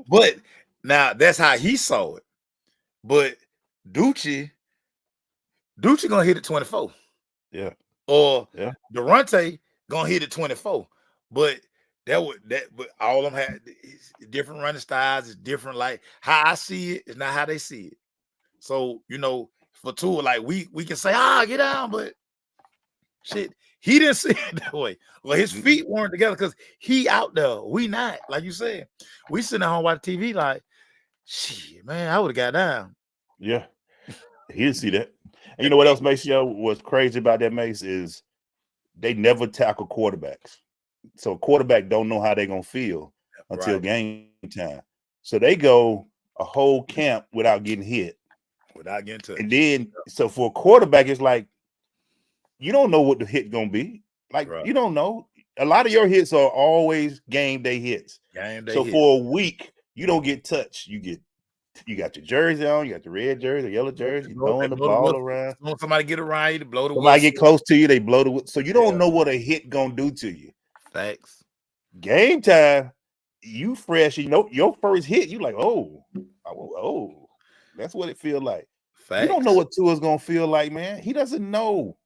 But now that's how he saw it. But Ducci gonna hit it 24. Yeah. Or Durante gonna hit it 24. But but all of them had different running styles. It's different. Like how I see it is not how they see it. So for Tua, like we can say, get down, but shit, he didn't see it that way. Well, his feet weren't together because he out there. We not, like you said. We sitting at home watching TV like, shit, man, I would have got down. Yeah. He didn't see that. And you know what else, Maceo, was crazy about that, Mace, is they never tackle quarterbacks. So a quarterback don't know how they're going to feel until game time. So they go a whole camp without getting hit. Without getting touched. And then, so for a quarterback, it's like, you don't know what the hit going to be. Like, you don't know. A lot of your hits are always game day hits. So for a week, you don't get touched. You got your jersey on, you got the red jersey, the yellow jersey, you're throwing the ball around. Somebody get around you to blow the whistle. Somebody get close to you, they blow the whistle. So you don't know what a hit gonna do to you. Facts. Game time, you fresh, your first hit, you like, oh, that's what it feels like. Facts. You don't know what Tua's gonna feel like, man. He doesn't know.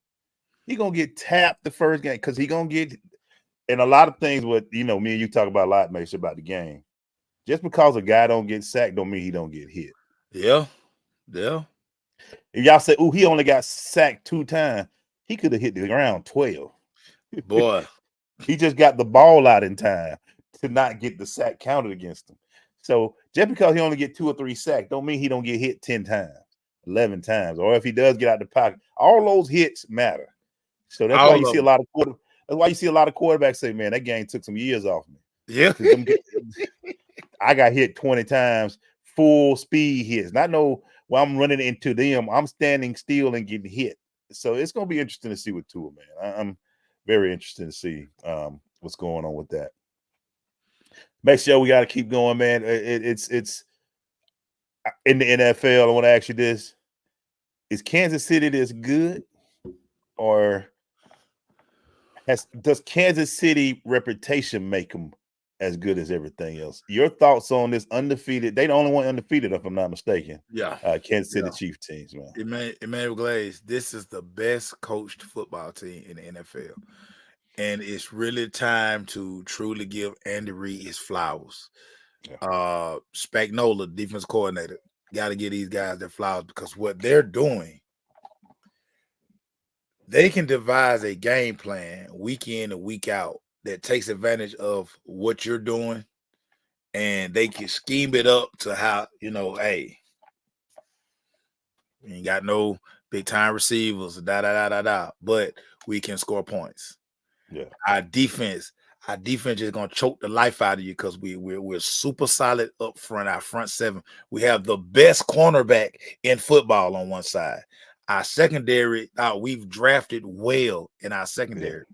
He gonna get tapped the first game because he gonna get, and a lot of things what me and you talk about a lot, makes about the game. Just because a guy don't get sacked don't mean he don't get hit. Yeah. Yeah. If y'all say, he only got sacked 2 times, he could have hit the ground 12. Boy. He just got the ball out in time to not get the sack counted against him. So just because he only get 2 or 3 sacks don't mean he don't get hit 10 times, 11 times. Or if he does get out the pocket, all those hits matter. So that's why you see a lot of quarterbacks say, man, that game took some years off me. Yeah. I got hit 20 times, full speed hits. Not know when I'm running into them, I'm standing still and getting hit. So it's going to be interesting to see with Tua, man. I'm very interested to see what's going on with that. Make sure we got to keep going, man. It's in the NFL. I want to ask you this: is Kansas City this good, or does Kansas City reputation make them as good as everything else? Your thoughts on this undefeated? They the only one undefeated, if I'm not mistaken. Yeah. Kansas City Chiefs teams, man. Emmanuel Glaze, this is the best coached football team in the NFL. And it's really time to truly give Andy Reid his flowers. Yeah. Spagnuolo, defense coordinator, got to give these guys their flowers because what they're doing, they can devise a game plan week in and week out that takes advantage of what you're doing, and they can scheme it up to how, hey, we ain't got no big time receivers, but we can score points. Yeah. Our defense is gonna choke the life out of you because we're super solid up front. Our front seven, we have the best cornerback in football on one side. Our secondary, we've drafted well in our secondary.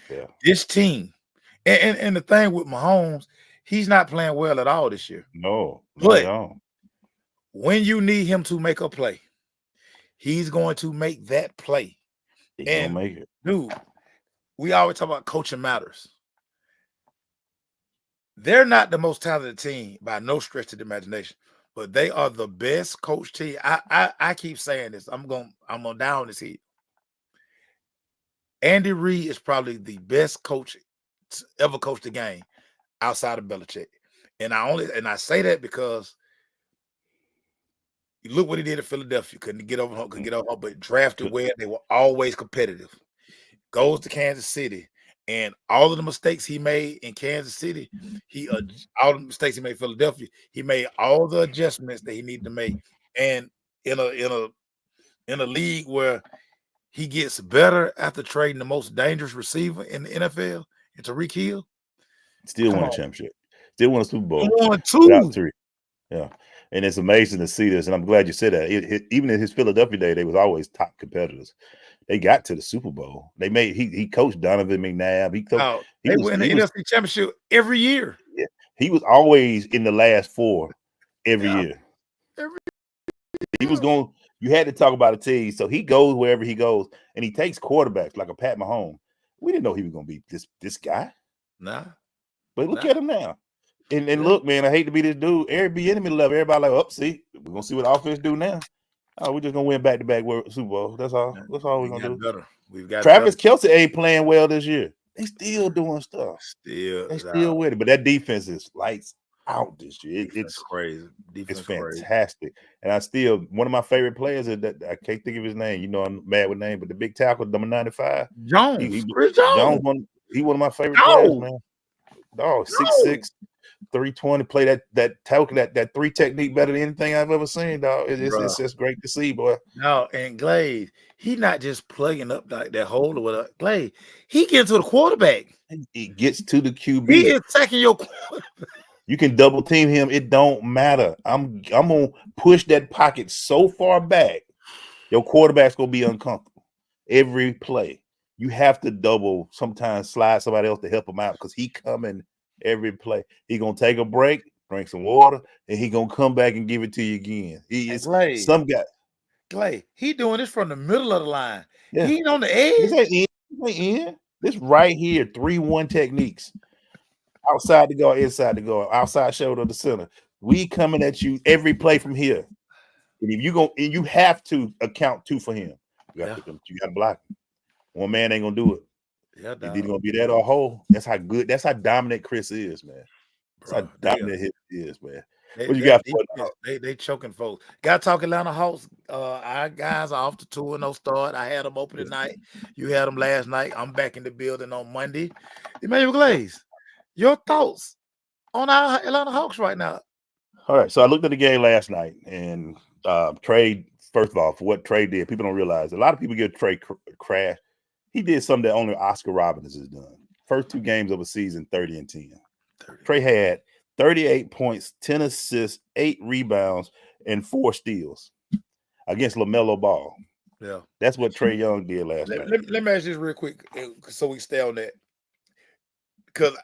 Yeah. This team, and the thing with Mahomes, he's not playing well at all this year. No, but when you need him to make a play, he's going to make that play. He's gonna make it, dude. We always talk about coaching matters. They're not the most talented team by no stretch of the imagination, but they are the best coach team. I keep saying this. I'm gonna down this heat. Andy Reid is probably the best coach to ever coach the game outside of Belichick. And I say that because you look what he did in Philadelphia. Couldn't get over, but drafted well. They were always competitive. Goes to Kansas City, and all of the mistakes he made in Kansas City, all the mistakes he made in Philadelphia, he made all the adjustments that he needed to make. And in a league where he gets better after trading the most dangerous receiver in the NFL, and Tyreek Hill, still won a championship, still won a Super Bowl, won 2. 3. Yeah, and it's amazing to see this, and I'm glad you said that. Even in his Philadelphia day, they was always top competitors. They got to the Super Bowl. They made he coached Donovan McNabb. They win the NFC Championship every year. Yeah, he was always in the last 4 every year. He was going. You had to talk about a team. So he goes wherever he goes, and he takes quarterbacks like a Pat Mahomes. We didn't know he was going to be this guy. Nah. But look at him now. And look, man, I hate to be this dude. Every enemy level, everybody like, oh, see, we're going to see what the offense do now. Oh, we're just going to win back-to-back Super Bowl. That's all. That's all we're going to do. Better. We've got Travis Kelce ain't playing well this year. They still doing stuff. They still with it. But that defense is lights out this year. It's crazy. It's fantastic. And I still, one of my favorite players is that I can't think of his name. You know, I'm mad with name, but the big tackle, number 95. Jones. Jones, he one of my favorite players, man. Dog, 6'6", 320, play that three technique better than anything I've ever seen, dog. It's just great to see, boy. No, and Glaze, he not just plugging up like that hole with Glaze. He gets to the quarterback. He gets to the QB. He is attacking your quarterback. You can double team him. It don't matter. I'm gonna push that pocket so far back, your quarterback's gonna be uncomfortable every play. You have to double, sometimes slide somebody else to help him out because he coming every play. He gonna take a break, drink some water, and he gonna come back and give it to you again. He is some guy. Clay, he doing this from the middle of the line. Yeah. He ain't on the edge. This ain't in. This right here, 3-1 techniques. Outside to go, inside to go, outside shoulder to center. We coming at you every play from here. And if you have to account 2 for him. You got to block him. One man ain't gonna do it. Yeah, it's either gonna be that or a hole. That's how dominant Chris is, man. That's how dominant he is, man. What you got for they choking folks. Got to talk Atlanta Hawks. Our guys are off the 2-0 start. I had them open tonight. You had them last night. I'm back in the building on Monday. Emmanuel Glaze, your thoughts on our Atlanta Hawks right now? All right. So I looked at the game last night, and Trey, first of all, for what Trey did, people don't realize. A lot of people give Trey crash. He did something that only Oscar Robertson has done. First 2 games of a season, 30-10. Trey had 38 points, 10 assists, 8 rebounds, and 4 steals against LaMelo Ball. Yeah. That's what Trae Young did last night. Let me ask you this real quick so we stay on that. Because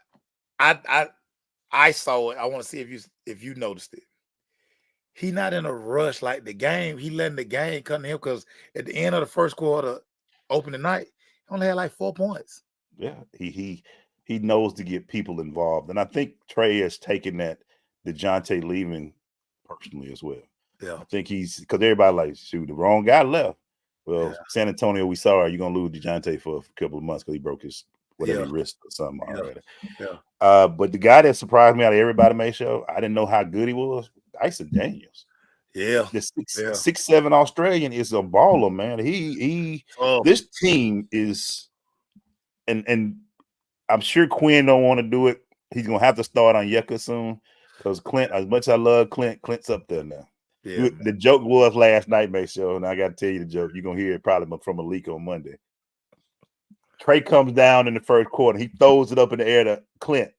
I saw it. I want to see if you noticed it. He not in a rush like the game. He letting the game come to him because at the end of the first quarter, opening night, he only had like 4 points. Yeah, he knows to get people involved. And I think Trey has taken that DeJounte leaving personally as well. Yeah. I think because everybody like, shoot, the wrong guy left. Well, San Antonio, we saw you're going to lose DeJounte for a couple of months because he broke his wrist or something already. Yeah. But the guy that surprised me out of everybody, May show, I didn't know how good he was, Dyson Daniels. Yeah. The 6'7" Australian is a baller, man. This team is, and I'm sure Quinn don't want to do it. He's gonna have to start on Yucca soon because Clint, as much as I love Clint's up there now. Yeah, the joke was last night, May show, and I got to tell you the joke. You're gonna hear it probably from Malik on Monday. Trey comes down in the first quarter. He throws it up in the air to Clint.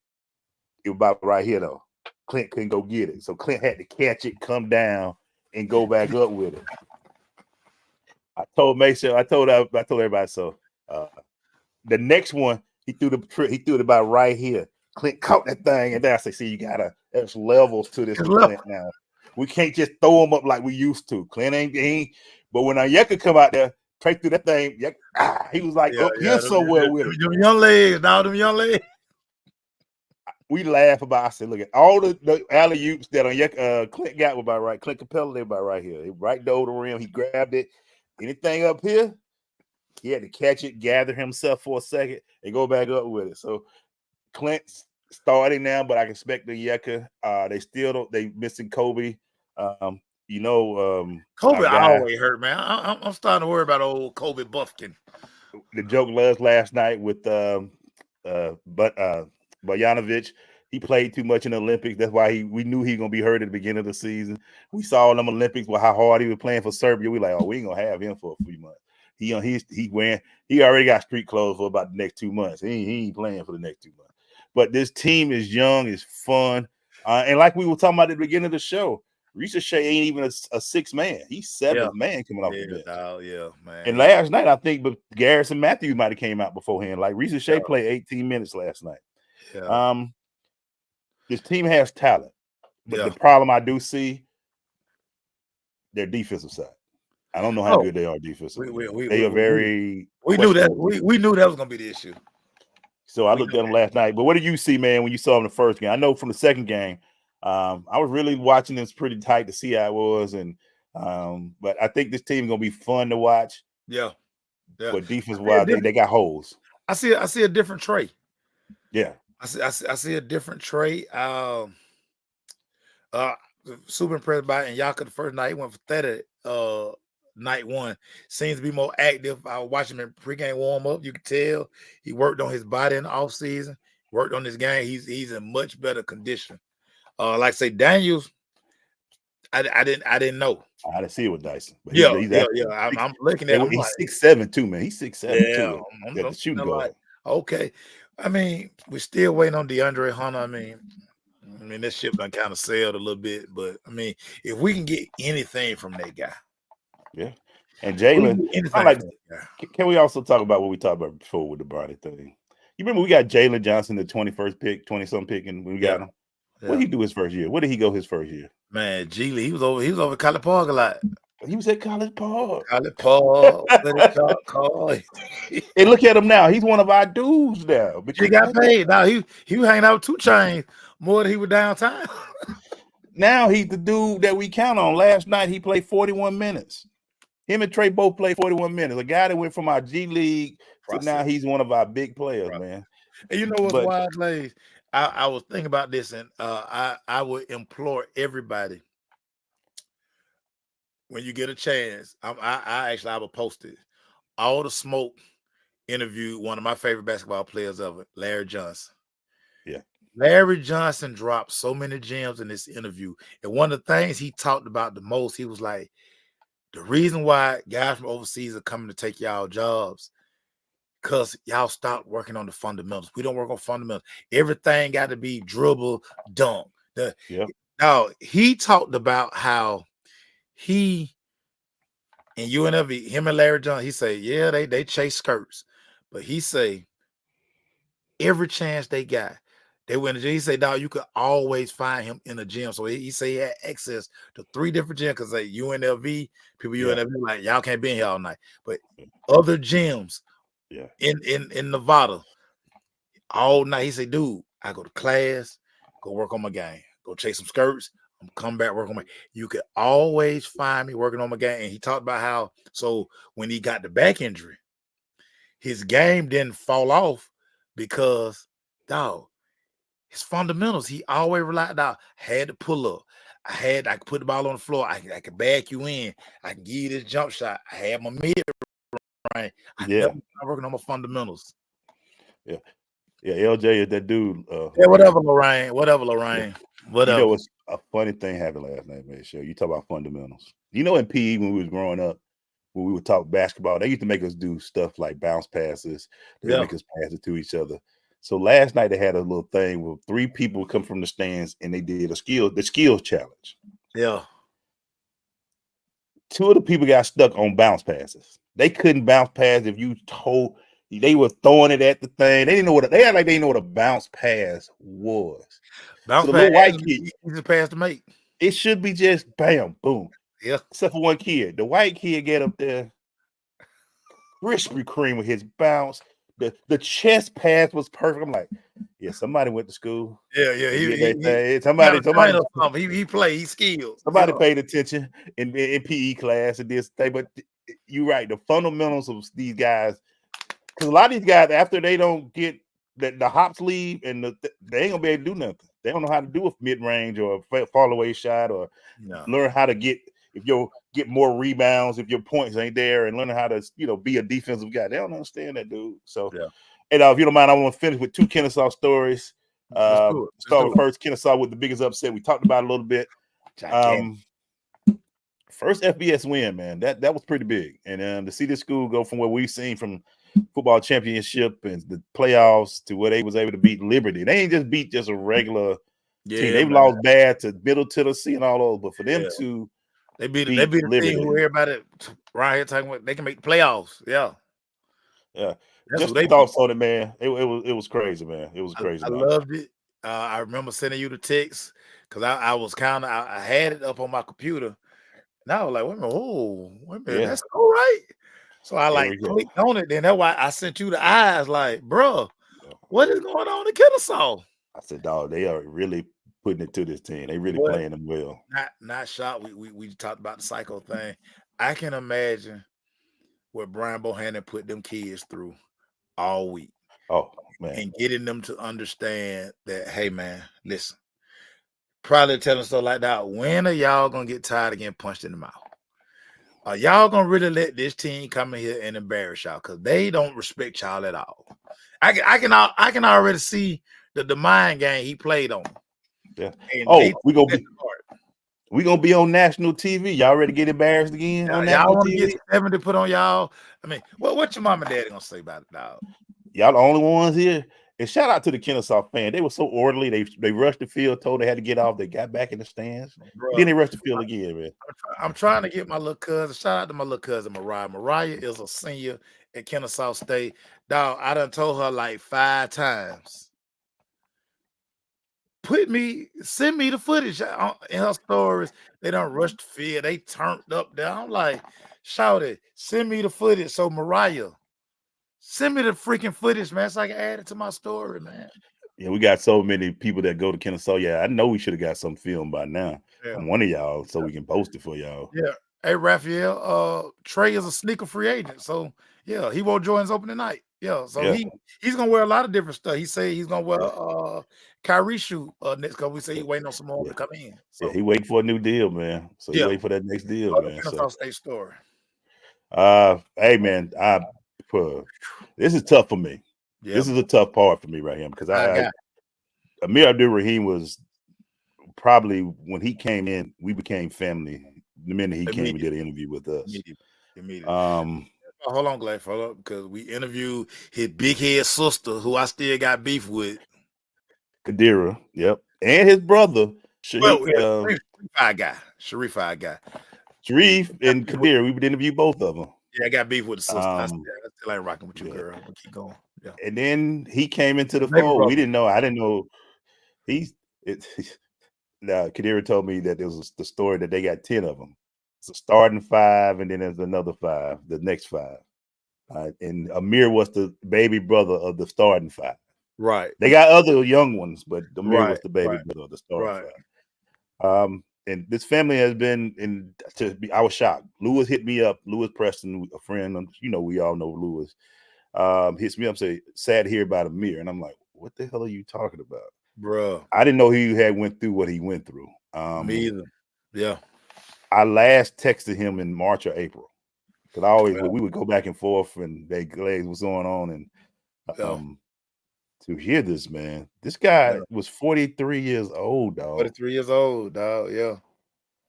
It was about right here though. Clint couldn't go get it, so Clint had to catch it, come down, and go back up with it. I told Mason, I told everybody. So the next one, he threw it about right here. Clint caught that thing, and then I said, "See, there's levels to this Clint now. We can't just throw him up like we used to. Clint ain't. But when Onyeka come out there, Trey through that thing, he was like up here somewhere with it. Them young legs. We laugh about. I said, look at all the alley-oops that Clint got about right. Clint Capella about right here. Right over the rim. He grabbed it. Anything up here, he had to catch it, gather himself for a second, and go back up with it. So Clint's starting now, but I expect the Yucca. They missing Kobe. Kobe always hurt, man. I'm starting to worry about old Kobe Buffkin. The joke was last night with Bojanovic. He played too much in the Olympics. That's why we knew he was gonna be hurt at the beginning of the season. We saw them Olympics with how hard he was playing for Serbia. We like, we ain't gonna have him for a few months. He already got street clothes for about the next 2 months. He ain't playing for the next 2 months. But this team is young, is fun, and like we were talking about at the beginning of the show, Risa Shea ain't even a 6 man. He's 7th man coming off the bench. Man. And last night, I think, but Garrison Matthews might have came out beforehand. Like Risa Shea played 18 minutes last night. Yeah. This team has talent, but the problem I do see, their defensive side. I don't know how good they are defensively. They are very. We knew that. We knew that was gonna be the issue. So I looked at them last night. But what did you see, man, when you saw them the first game? I know from the second game, I was really watching this pretty tight to see how it was, and but I think this team is gonna be fun to watch. Yeah. But defense wise, they got holes. I see a different Trey. Yeah. I see a different Trey. Super impressed by it. And Yaka the first night he went for 30. Night one seems to be more active. I was watching him in pregame warm up. You can tell he worked on his body in the off season, worked on his game. He's in much better condition. Like I say, Daniels, I didn't know. I didn't see it with Dyson. But yeah. I'm looking at him. He's 6'7" too, man. He's 6'7" too. I'm shooting guard. Okay. I mean, we're still waiting on DeAndre Hunter. I mean, that ship done kind of sailed a little bit, but I mean, if we can get anything from that guy. Yeah. And Jalen, can we also talk about what we talked about before with the Bronny thing? You remember we got Jalen Johnson, the 21st pick, 20-something pick, and we got him. Yeah. What did he do his first year? Where did he go his first year? Man, G Lee, he was over at College Park a lot. He was at College Park. College Park. And look at him now. He's one of our dudes now. But he got paid. Now he was hanging out with 2 Chainz more than he was downtown. Now he's the dude that we count on. Last night he played 41 minutes. Him and Trey both played 41 minutes. A guy that went from our G League to now he's one of our big players, man. And you know what's wild, Blaze? I was thinking about this, and I would implore everybody, when you get a chance, I will post it. All the Smoke interviewed one of my favorite basketball players ever, Larry Johnson. Yeah. Larry Johnson dropped so many gems in this interview. And one of the things he talked about the most, he was like, the reason why guys from overseas are coming to take y'all jobs, because y'all stopped working on the fundamentals. We don't work on fundamentals. Everything got to be dribble, dunk. Now, he talked about how he and UNLV, him and Larry Johnson, he say, yeah, they chase skirts. But he say, every chance they got, they went to the gym. He say, dog, you could always find him in a gym. So he say he had access to 3 different gyms because like UNLV, people UNLV, like, y'all can't be in here all night. But other gyms in Nevada, all night, he say, dude, I go to class, go work on my game, go chase some skirts, I'm come back, work on my. You could always find me working on my game. And he talked about how, so when he got the back injury, his game didn't fall off because, dog, his fundamentals, he always relied on. Had to pull up. I could put the ball on the floor. I could back you in. I can give you this jump shot. I had my mid range. I'm working on my fundamentals. Yeah. Yeah, LJ is that dude. Whatever, Lorraine. Yeah. Whatever. You know what's a funny thing happened last night, man? Sure. You talk about fundamentals. You know, in PE when we was growing up, when we would talk basketball, they used to make us do stuff like bounce passes. They make us pass it to each other. So last night they had a little thing where 3 people come from the stands and they did the skills challenge. Yeah. 2 of the people got stuck on bounce passes. They couldn't bounce pass if you told. They were throwing it at the thing. They had like they didn't know what a bounce pass was. Bounce pass, white kid, easy pass to make. It should be just bam, boom. Yeah. Except for one kid. The white kid get up there, Krispy Kreme with his bounce. The chest pass was perfect. I'm like, yeah, somebody went to school. Yeah. Somebody. He played. He skilled. Somebody paid attention in PE class and this thing. But you're right. The fundamentals of these guys. Because a lot of these guys, after they don't get the hops leave and they ain't gonna be able to do nothing. They don't know how to do a mid-range or a fall away shot or learn how to get more rebounds if your points ain't there and learning how to be a defensive guy. They don't understand that, dude. So and if you don't mind, I want to finish with 2 Kennesaw stories. Start with first Kennesaw with the biggest upset. We talked about it a little bit. First FBS win, man. That was pretty big. And to see this school go from what we've seen from football championship and the playoffs to where they was able to beat Liberty. They ain't just beat just a regular team. They've lost bad to Middle Tennessee and all those, but for them to they beat the team who everybody right here talking about they can make the playoffs. Yeah. Just the thoughts on it, man. It was crazy, man. It was crazy. I loved it. I remember sending you the text because I was I had it up on my computer Now like, wait a minute, oh, wait a minute, Yeah. that's all right. So I There like we go. clicked on it. Then that's why I sent you the eyes, like, bro, what is going on in Kennesaw? I said, dog, they are really putting it to this team. They really But playing them well. not shot. We talked about the psycho thing. I can imagine what Brian Bohannon put them kids through all week. Oh man. And getting them to understand that, hey man, listen. Probably telling stuff like that. When are y'all gonna get tired of getting punched in the mouth? Are y'all gonna really let this team come in here and embarrass y'all? Because they don't respect y'all at all. I can already see the mind game he played on. Yeah. And we gonna be on national TV. Y'all ready to get embarrassed again on national y'all TV? Get 70 put on y'all. I mean, what your mom and daddy gonna say about it, dog? Y'all the only ones here. And shout out to the Kennesaw fan. They were so orderly. They rushed the field, told they had to get off. They got back in the stands. Bro, then they rushed the field again, man. I'm trying to get my little cousin. Shout out to my little cousin Mariah. Mariah is a senior at Kennesaw State. Dog, I done told her like 5 times. Send me the footage in her stories. They done rushed the field. They turned up there. I'm like, shout it. Send me the footage. So Mariah, send me the freaking footage, man, so I can add it to my story, man. Yeah, we got so many people that go to Kennesaw. Yeah, I know we should have got some film by now from one of y'all so we can post it for y'all. Yeah. Hey, Raphael, Trey is a sneaker free agent. So, yeah, he won't join his opening night. Yeah, so he's going to wear a lot of different stuff. He say he's going to wear Kyrie shoe next because we say he's waiting on some more to come in. So, he waiting for a new deal, man. So he waiting for that next deal, man. Kennesaw State story. Hey, man, this is tough for me. Yep. This is a tough part for me right here because Amir Abdur-Rahim was probably when he came in, we became family. The minute he came and did an interview with us. Immediately. Hold on, Glad, because we interviewed his big head sister, who I still got beef with. Kadira, yep, and his brother, Sharif guy. Sharif and Kadira. We would interview both of them. Yeah, I got beef with the sister. I still ain't rocking with you, girl. We'll keep going. Yeah. And then he came into the fold. We didn't know. I didn't know. Kadira told me that there was the story that they got 10 of them. It's a starting 5, and then there's another 5, the next 5. And Amir was the baby brother of the starting 5. Right. They got other young ones, but Amir was the baby brother of the starting 5. And this family has been I was shocked. Lewis hit me up. Lewis Preston, a friend, we all know Lewis. Hits me up, say, sad to hear about Amir. And I'm like, what the hell are you talking about? Bro, I didn't know he had went through what he went through. Me either. Yeah. I last texted him in March or April. Because we would go back and forth and they glaze what's going on. And to hear this, man, this guy was 43 years old, dog. 43 years old, dog. Yeah.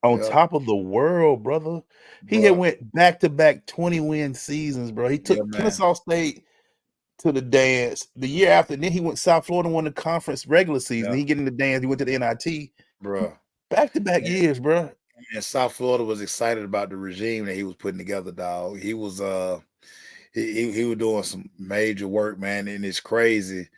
On top of the world, brother. He had went back-to-back 20-win seasons, bro. He took Kennesaw State to the dance the year after. And then he went South Florida, won the conference regular season. He get in the dance. He went to the NIT. Bro. Back-to-back years, bro. And South Florida was excited about the regime that he was putting together, dog. He was he was doing some major work, man, and it's crazy.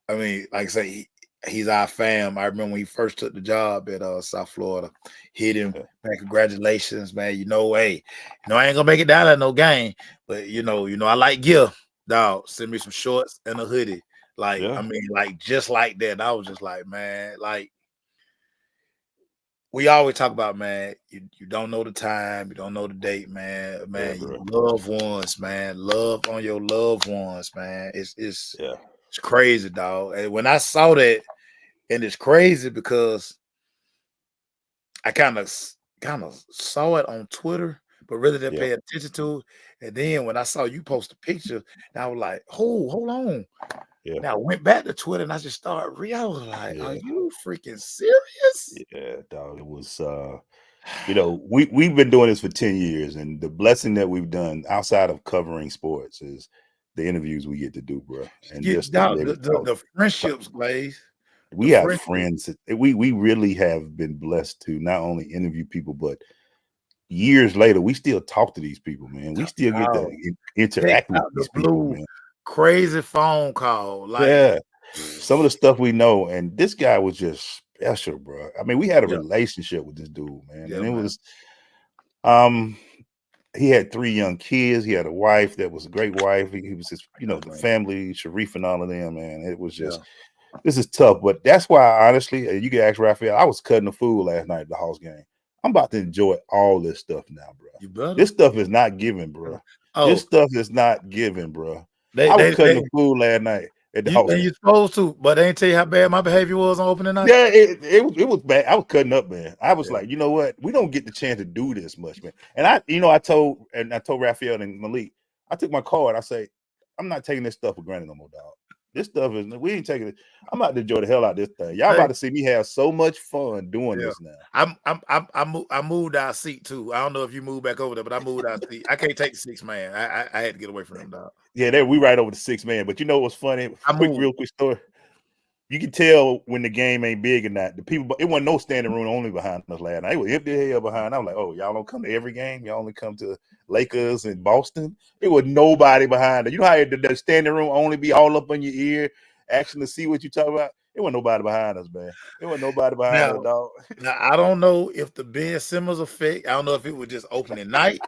I mean, like I say, he's our fam. I remember when he first took the job at South Florida. Hit him, man. Congratulations, man. Hey, I ain't gonna make it down at no game, but I like gear, dog. Send me some shorts and a hoodie. I mean, like just like that. I was just like, man, like. We always talk about, man, you don't know the time, you don't know the date, man. Your loved ones, man. Love on your loved ones, man. It's crazy, dog. And when I saw that, and it's crazy because I kind of saw it on Twitter, but really didn't pay attention to it. And then when I saw you post a picture, I was like, oh, hold on. Yeah. Now I went back to Twitter and I just started I was like, are you freaking serious? Yeah, dog. It was we've been doing this for 10 years, and the blessing that we've done outside of covering sports is the interviews we get to do, bro. And just the friendships, Blaze. We have friends. We really have been blessed to not only interview people, but years later, we still talk to these people, man. We still get to interact with these people, man. Crazy phone call. Some of the stuff we know, and this guy was just special, bro. I mean, we had a relationship with this dude, man. And it was He had 3 young kids. He had a wife that was a great wife. He was his, the family, Sharif and all of them, man. It was just, this is tough. But that's why, honestly, you can ask Raphael, I was cutting the food last night at the House game. I'm about to enjoy all this stuff now, bro. You better. This stuff is not given, bro. Oh. This stuff is not given, bro. I was cutting the food last night at the House game. You're supposed to, but they ain't tell you how bad my behavior was on opening night. Yeah, it was bad. I was cutting up, man. I was like, you know what? We don't get the chance to do this much, man. And I told Raphael and Malik, I took my card. I say, I'm not taking this stuff for granted no more, dog. This stuff we ain't taking it. I'm about to enjoy the hell out of this thing. Y'all about to see me have so much fun doing this now. I moved our seat too. I don't know if you moved back over there, but I moved our seat. I can't take the 6 man. I had to get away from them, dog. Yeah, we right over the 6 man. But you know what's funny? Real quick story. You can tell when the game ain't big or not. The people, it wasn't no standing room only behind us last night. It was empty hell behind. I was like, oh, y'all don't come to every game. Y'all only come to Lakers and Boston. It was nobody behind it. You know how the standing room only be all up on your ear, asking to see what you talk about? It wasn't nobody behind us, man. It wasn't nobody behind us, dog. Now, I don't know if the Ben Simmons effect, I don't know if it was just opening night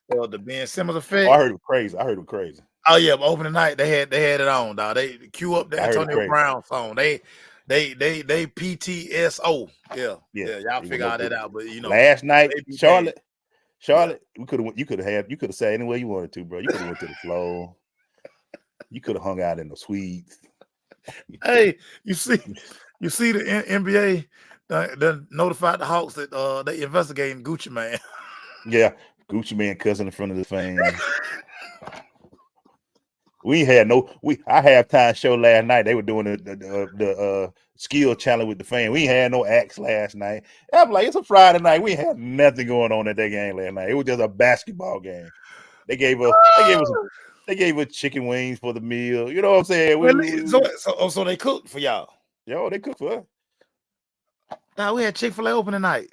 or the Ben Simmons effect. Oh, I heard it was crazy. Oh yeah, but opening night they had it on, dog. They cue up the Antonio Brown song. They PTSO. Yeah. Y'all figure all that out. But last night, Charlotte, you could have sat anywhere you wanted to, bro. You could have went to the floor. You could have hung out in the suites. Hey, you see the NBA that notified the Hawks that they investigating Gucci Mane. Yeah, Gucci Mane cussing in front of the fans. I halftime show last night. They were doing the skill challenge with the fan. We had no acts last night. I'm like, it's a Friday night. We had nothing going on at that game last night. It was just a basketball game. They gave us chicken wings for the meal. You know what I'm saying? So they cooked for y'all. Yo, they cooked for us. Now we had Chick-fil-A opening night.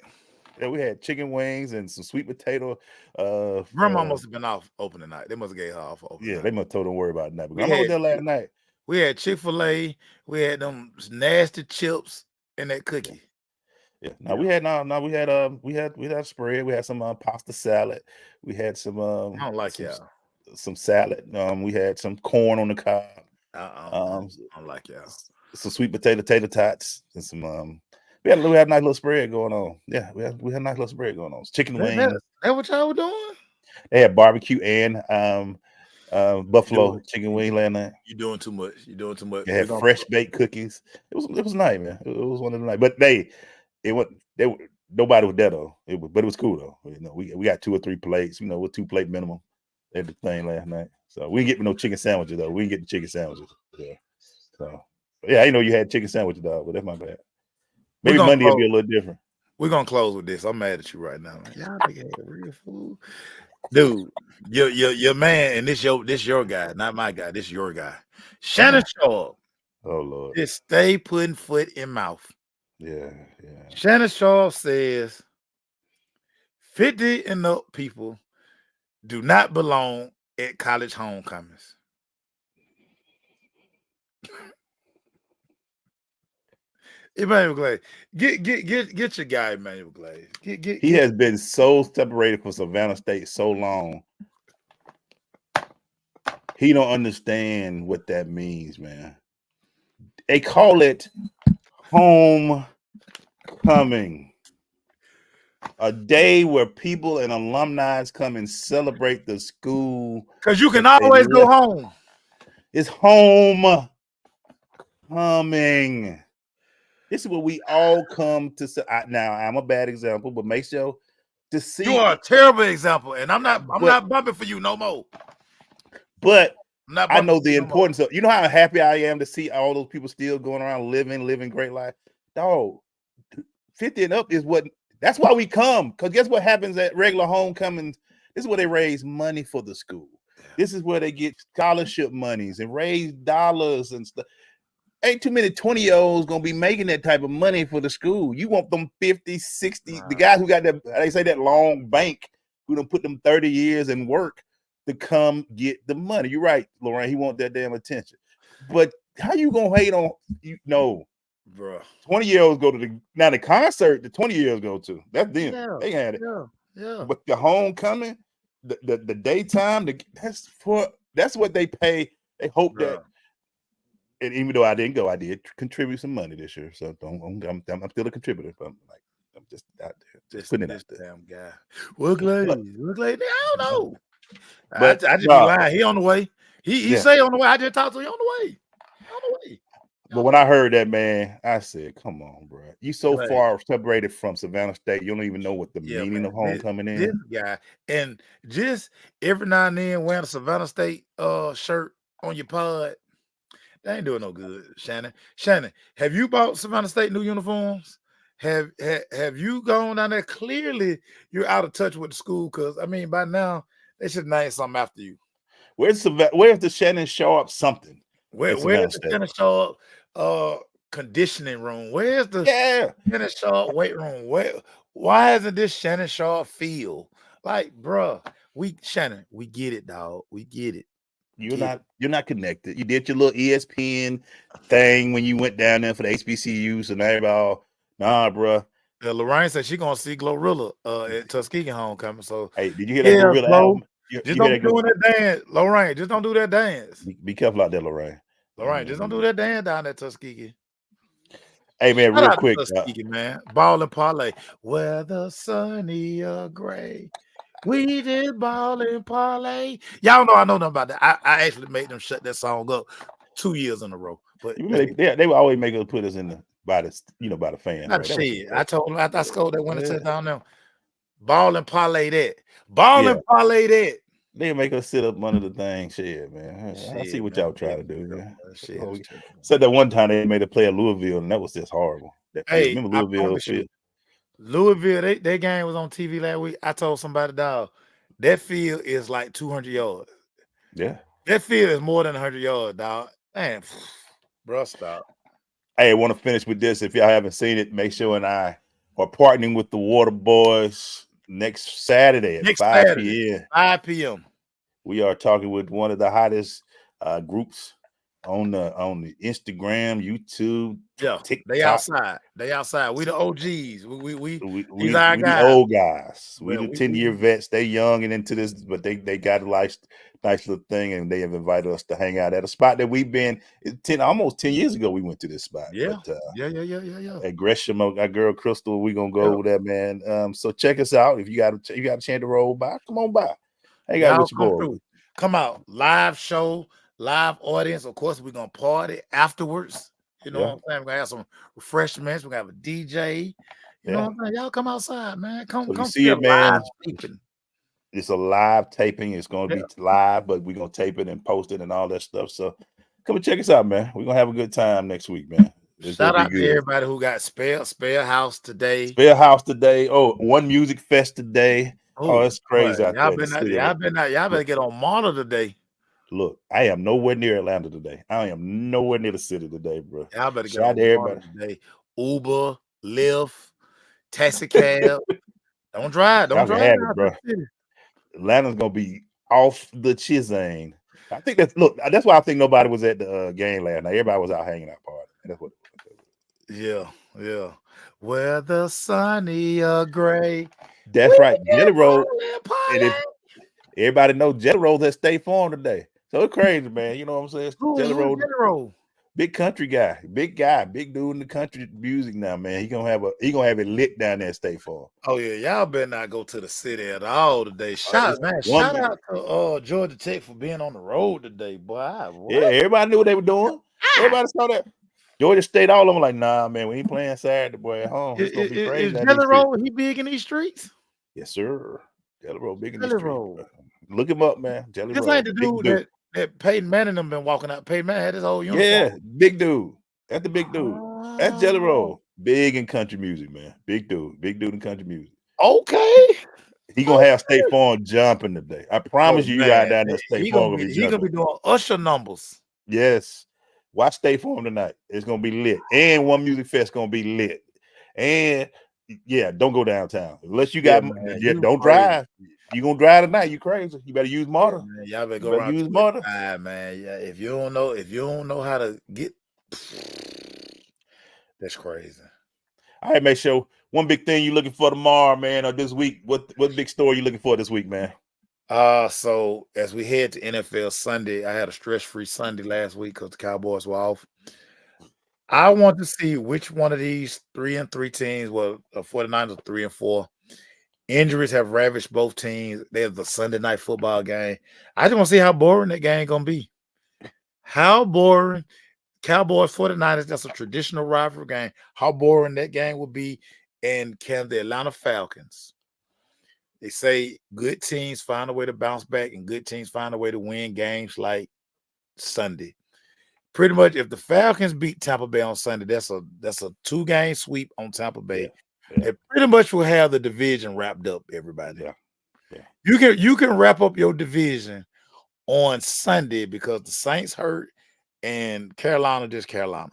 Yeah, we had chicken wings and some sweet potato. Grandma must have been off opening night. They must have gave her off opening night. Yeah, they must have told them to worry about that. But Grandma was there last night. We had Chick-fil-A. We had them nasty chips and that cookie. Yeah. Now we had spread. We had some pasta salad. We had some I don't like y'all. Some salad. We had some corn on the cob. I don't like y'all. Some sweet tater tots and some we had a nice little spread going on. Yeah, we had a nice little spread going on. Chicken wings. That what y'all were doing? They had barbecue and buffalo chicken wing last night. You're doing too much. They had fresh baked cookies. It was nice, man. It was one of the night. But nobody was there though. But it was cool though. We got 2 or 3 plates. With 2 plate minimum at the thing last night. So we didn't get no chicken sandwiches though. We didn't get the chicken sandwiches. Yeah. So yeah, I know you had chicken sandwiches, dog, but that's my bad. Maybe Monday will be a little different. We're gonna close with this. I'm mad at you right now. Y'all nigga had real food. Dude, your man, and this your guy, not my guy. This your guy. Shannon Sharpe. Oh Lord. Just stay putting foot in mouth. Yeah. Shannon Sharpe says 50 and up people do not belong at college homecomings. Emmanuel Glaze, get your guy, Emmanuel Glaze. He has been so separated from Savannah State so long. He don't understand what that means, man. They call it homecoming, a day where people and alumni come and celebrate the school. Because you can always go home. It's homecoming. This is what we all come to say. Now, I'm a bad example, but make sure to see. You are a terrible example, and I'm not bumping for you no more. But I know the importance of. You know how happy I am to see all those people still going around living great life. Dog, 50 and up is what. That's why we come. Because guess what happens at regular homecomings? This is where they raise money for the school. This is where they get scholarship monies and raise dollars and stuff. Ain't too many 20-year-olds gonna be making that type of money for the school. You want them 50, 60, the guys who got that, they say that long bank, who done put them 30 years in work to come get the money. You're right, Lauren. He want that damn attention. But how you gonna hate on bro? 20-year-olds go to the concert. The 20-year-olds go to. That's them. They had it. Yeah. But the homecoming, the daytime, that's what they pay. They hope that. And even though I didn't go, I did contribute some money this year. So I'm still a contributor. But I'm just out there, just putting it out there. Damn guy. We're glad. I don't know. But I just be lying. He on the way. He say on the way. I just talked to him on the way. But when I heard that, man, I said, "Come on, bro! You so far separated from Savannah State, you don't even know what the meaning of homecoming is." This guy, and just every now and then wearing a Savannah State shirt on your pod, that ain't doing no good, Shannon. Shannon, have you bought Savannah State new uniforms? Have you gone down there? Clearly, you're out of touch with the school, because I mean, by now they should name something after you. Where's the Shannon Sharpe something? Where's the Shannon Sharpe conditioning room? Where's the Shannon Sharpe weight room? Why isn't this Shannon Sharpe field? Like, bruh, we get it, dog. We get it. You're not connected. You did your little ESPN thing when you went down there for the HBCUs, and everybody, nah, bruh. Lorraine said she gonna see Glorilla at Tuskegee homecoming. So hey, did you hear that Glorilla album? Just don't do that dance, Lorraine. Just don't do that dance. Be careful out there, Lorraine. Lorraine, just don't do that dance down at Tuskegee. Hey man, real quick, Tuskegee, man. Ball and parlay. Whether sunny or gray, we did ball and parlay. Y'all know I know nothing about that. I actually made them shut that song up 2 years in a row. But they would always make us put us in by the fan. Right? Shit. I told them after I scored that winner touchdown them. Ball and parlay that. Ball and parlay that. They make us sit up under the thing. Shit, man. I see what y'all try to do, man. Said that one time they made a play at Louisville, and that was just horrible. Remember Louisville? Louisville, their game was on TV last week. I told somebody, dog, that field is like 200 yards. Yeah. That field is more than 100 yards, dog. Man, bro, stop. Hey, I want to finish with this. If y'all haven't seen it, make sure and I are partnering with the Water Boys next Saturday at 5 p.m. 5 p.m. We are talking with one of the hottest groups on the Instagram, YouTube, TikTok. They outside. We the OGs. We the old guys. We the 10-year vets. They young and into this, but they got a nice little thing, and they have invited us to hang out at a spot that we've been almost 10 years ago. We went to this spot. Yeah. But, yeah. At Gresham, our girl Crystal, we gonna go over there, man. So check us out. If you got a chance to roll by, come on by. Hang out with your boy. Come out, live show, live audience. Of course, we're gonna party afterwards. You know what I'm saying? We're gonna have some refreshments. We're gonna have a DJ. You know what I'm saying? Y'all come outside, man. Come see it, man. It's a live taping. It's gonna be live, but we're gonna tape it and post it and all that stuff. So come and check us out, man. We're gonna have a good time next week, man. Shout out to everybody who got Spare House today. Spare House today. Oh, One Music Fest today. Oh, that's crazy out there. Y'all better get on Marta today. Look, I am nowhere near Atlanta today. I am nowhere near the city today, bro. Y'all better get on everybody today. Uber, Lyft, taxi cab. Don't drive. Don't drive, bro. Atlanta's gonna be off the chisane. I think that's why I think nobody was at the game last night. Everybody was out hanging out party. That's what. Yeah. Whether sunny or gray. That's right. Jelly Roll. And if everybody knows Jelly Roll's at State Farm today. So it's crazy, man. You know what I'm saying? Jelly Roll. Big country guy, big dude in the country music now, man. He gonna have it lit down there at State Farm. Oh yeah, y'all better not go to the city at all today. Shout out to Georgia Tech for being on the road today, boy. Yeah, everybody knew what they were doing. Everybody saw that. Georgia State, all of them like, nah, man, we ain't playing Saturday, boy, at home. It's gonna be crazy. Is Jelly Roll, he big in these streets? Yes, sir. Jelly Roll, big in these streets. Look him up, man. Jelly Roll. This ain't the dude that Peyton Manning them been walking out. Peyton Manning had his whole uniform. Yeah, big dude. That's the big dude. That's Jelly Roll. Big in country music, man. Big dude in country music. Okay. He gonna have State Farm jumping today. I promise you, got down there. State Farm gonna be doing Usher numbers. Yes. Watch State Farm tonight. It's gonna be lit. And One Music Fest gonna be lit. And don't go downtown. Unless you got don't drive. You gonna drive tonight, you crazy. You better use Marta. Man, y'all better go around use Marta. Man. Yeah, if you don't know how to get, that's crazy. All right, make sure one big thing you looking for tomorrow, man, or this week? What big story you looking for this week, man? So as we head to NFL Sunday, I had a stress-free Sunday last week because the Cowboys were off. I want to see which one of these 3-3 teams, 49ers are 3-4. Injuries have ravaged both teams. There's the Sunday night football game. I just want to see how boring that game gonna be. How boring. Cowboys 49ers, that's a traditional rivalry game. How boring that game will be. And can the Atlanta Falcons? They say good teams find a way to bounce back and good teams find a way to win games like Sunday. Pretty much, if the Falcons beat Tampa Bay on Sunday, that's a 2-game sweep on Tampa Bay. Yeah. It pretty much will have the division wrapped up, everybody. Yeah. You can wrap up your division on Sunday because the Saints hurt and Carolina just Carolina.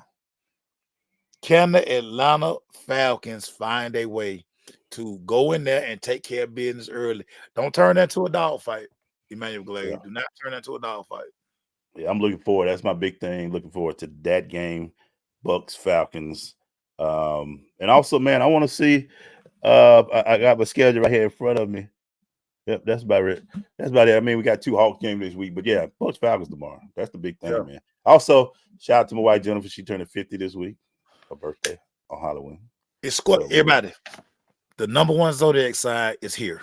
Can the Atlanta Falcons find a way to go in there and take care of business early? Don't turn that into a dogfight, Emmanuel Glade. Yeah. Do not turn that into a dogfight. Yeah, I'm looking forward. That's my big thing. Looking forward to that game, Bucks, Falcons. And also, man, I want to see. I got my schedule right here in front of me. Yep, that's about it. That's about it. I mean, we got 2 Hawks games this week, but yeah, Bucks, Falcons tomorrow. That's the big thing, man. Also, shout out to my wife Jennifer. She turned 50 this week. Her birthday on Halloween. It's everybody. The number 1 zodiac sign is here.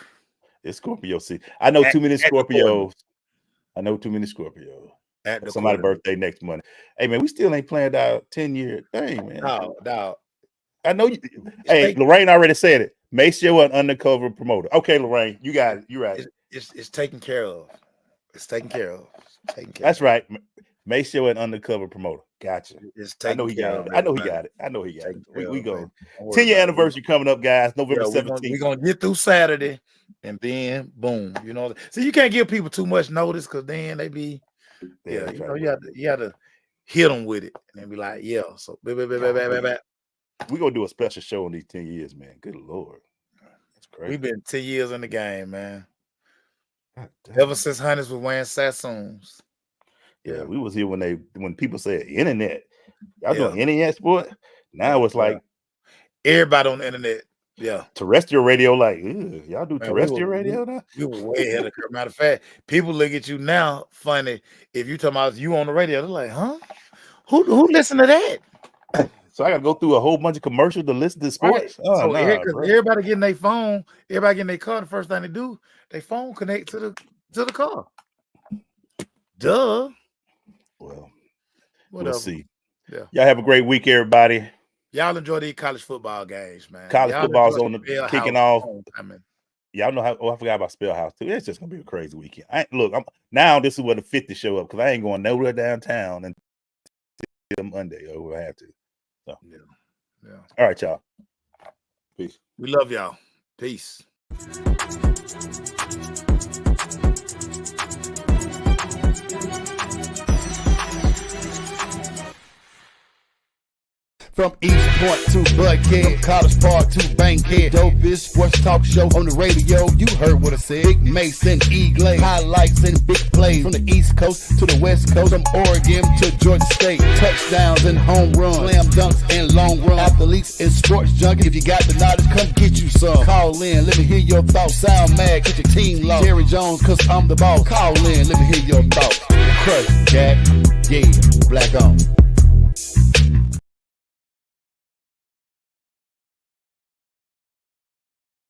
It's Scorpio season. I know too many Scorpios. Somebody's birthday next month. Hey, man, we still ain't planned our 10-year thing, man. No. I know you. Hey, Lorraine already said it. Make sure an undercover promoter. Okay, Lorraine, you got it. You're right. It's taken care of. It's taken care of. That's right. Make sure an undercover promoter. Gotcha. I know he got it. We go. 10-year anniversary coming up, guys. November 17th. We're gonna get through Saturday, and then boom. You know, so you can't give people too much notice because then they be. Yeah, you have to hit them with it and then be like, yeah. So we're gonna do a special show on these 10 years, man. Good Lord. That's crazy. We've been 10 years in the game, man. Ever since Hunters was wearing Sassoons. Yeah, we was here when people said internet. Y'all doing internet sport? Now it's like everybody on the internet. Yeah, terrestrial radio, like y'all do terrestrial radio now. You were way ahead of the curve. Matter of fact, people look at you now funny if you talking about you on the radio. They're like, huh? Who listen to that? So I got to go through a whole bunch of commercials to listen to sports. Right. So everybody getting their phone, everybody getting their car. The first thing they do, their phone connect to the car. Duh. Well, whatever. We'll see. Yeah. Y'all have a great week, everybody. Y'all enjoy these college football games, man. College football's on the kicking off. Homecoming. Y'all know how. Oh, I forgot about Spellhouse too. It's just gonna be a crazy weekend. Now this is where the 50 show up because I ain't going nowhere downtown until Monday or we'll have to. So yeah. All right, y'all. Peace. We love y'all. Peace. From East Point to Buckhead, College Park to Bankhead, dopest sports talk show on the radio. You heard what I said. Big Mason, E-Glade, highlights and big plays from the East Coast to the West Coast, from Oregon to Georgia State. Touchdowns and home runs, slam dunks and long run, athletes and sports junkies. If you got the knowledge, come get you some. Call in, let me hear your thoughts. Sound mad, get your team lost. Jerry Jones, cause I'm the boss. Call in, let me hear your thoughts. Crush, Jack, yeah, black on.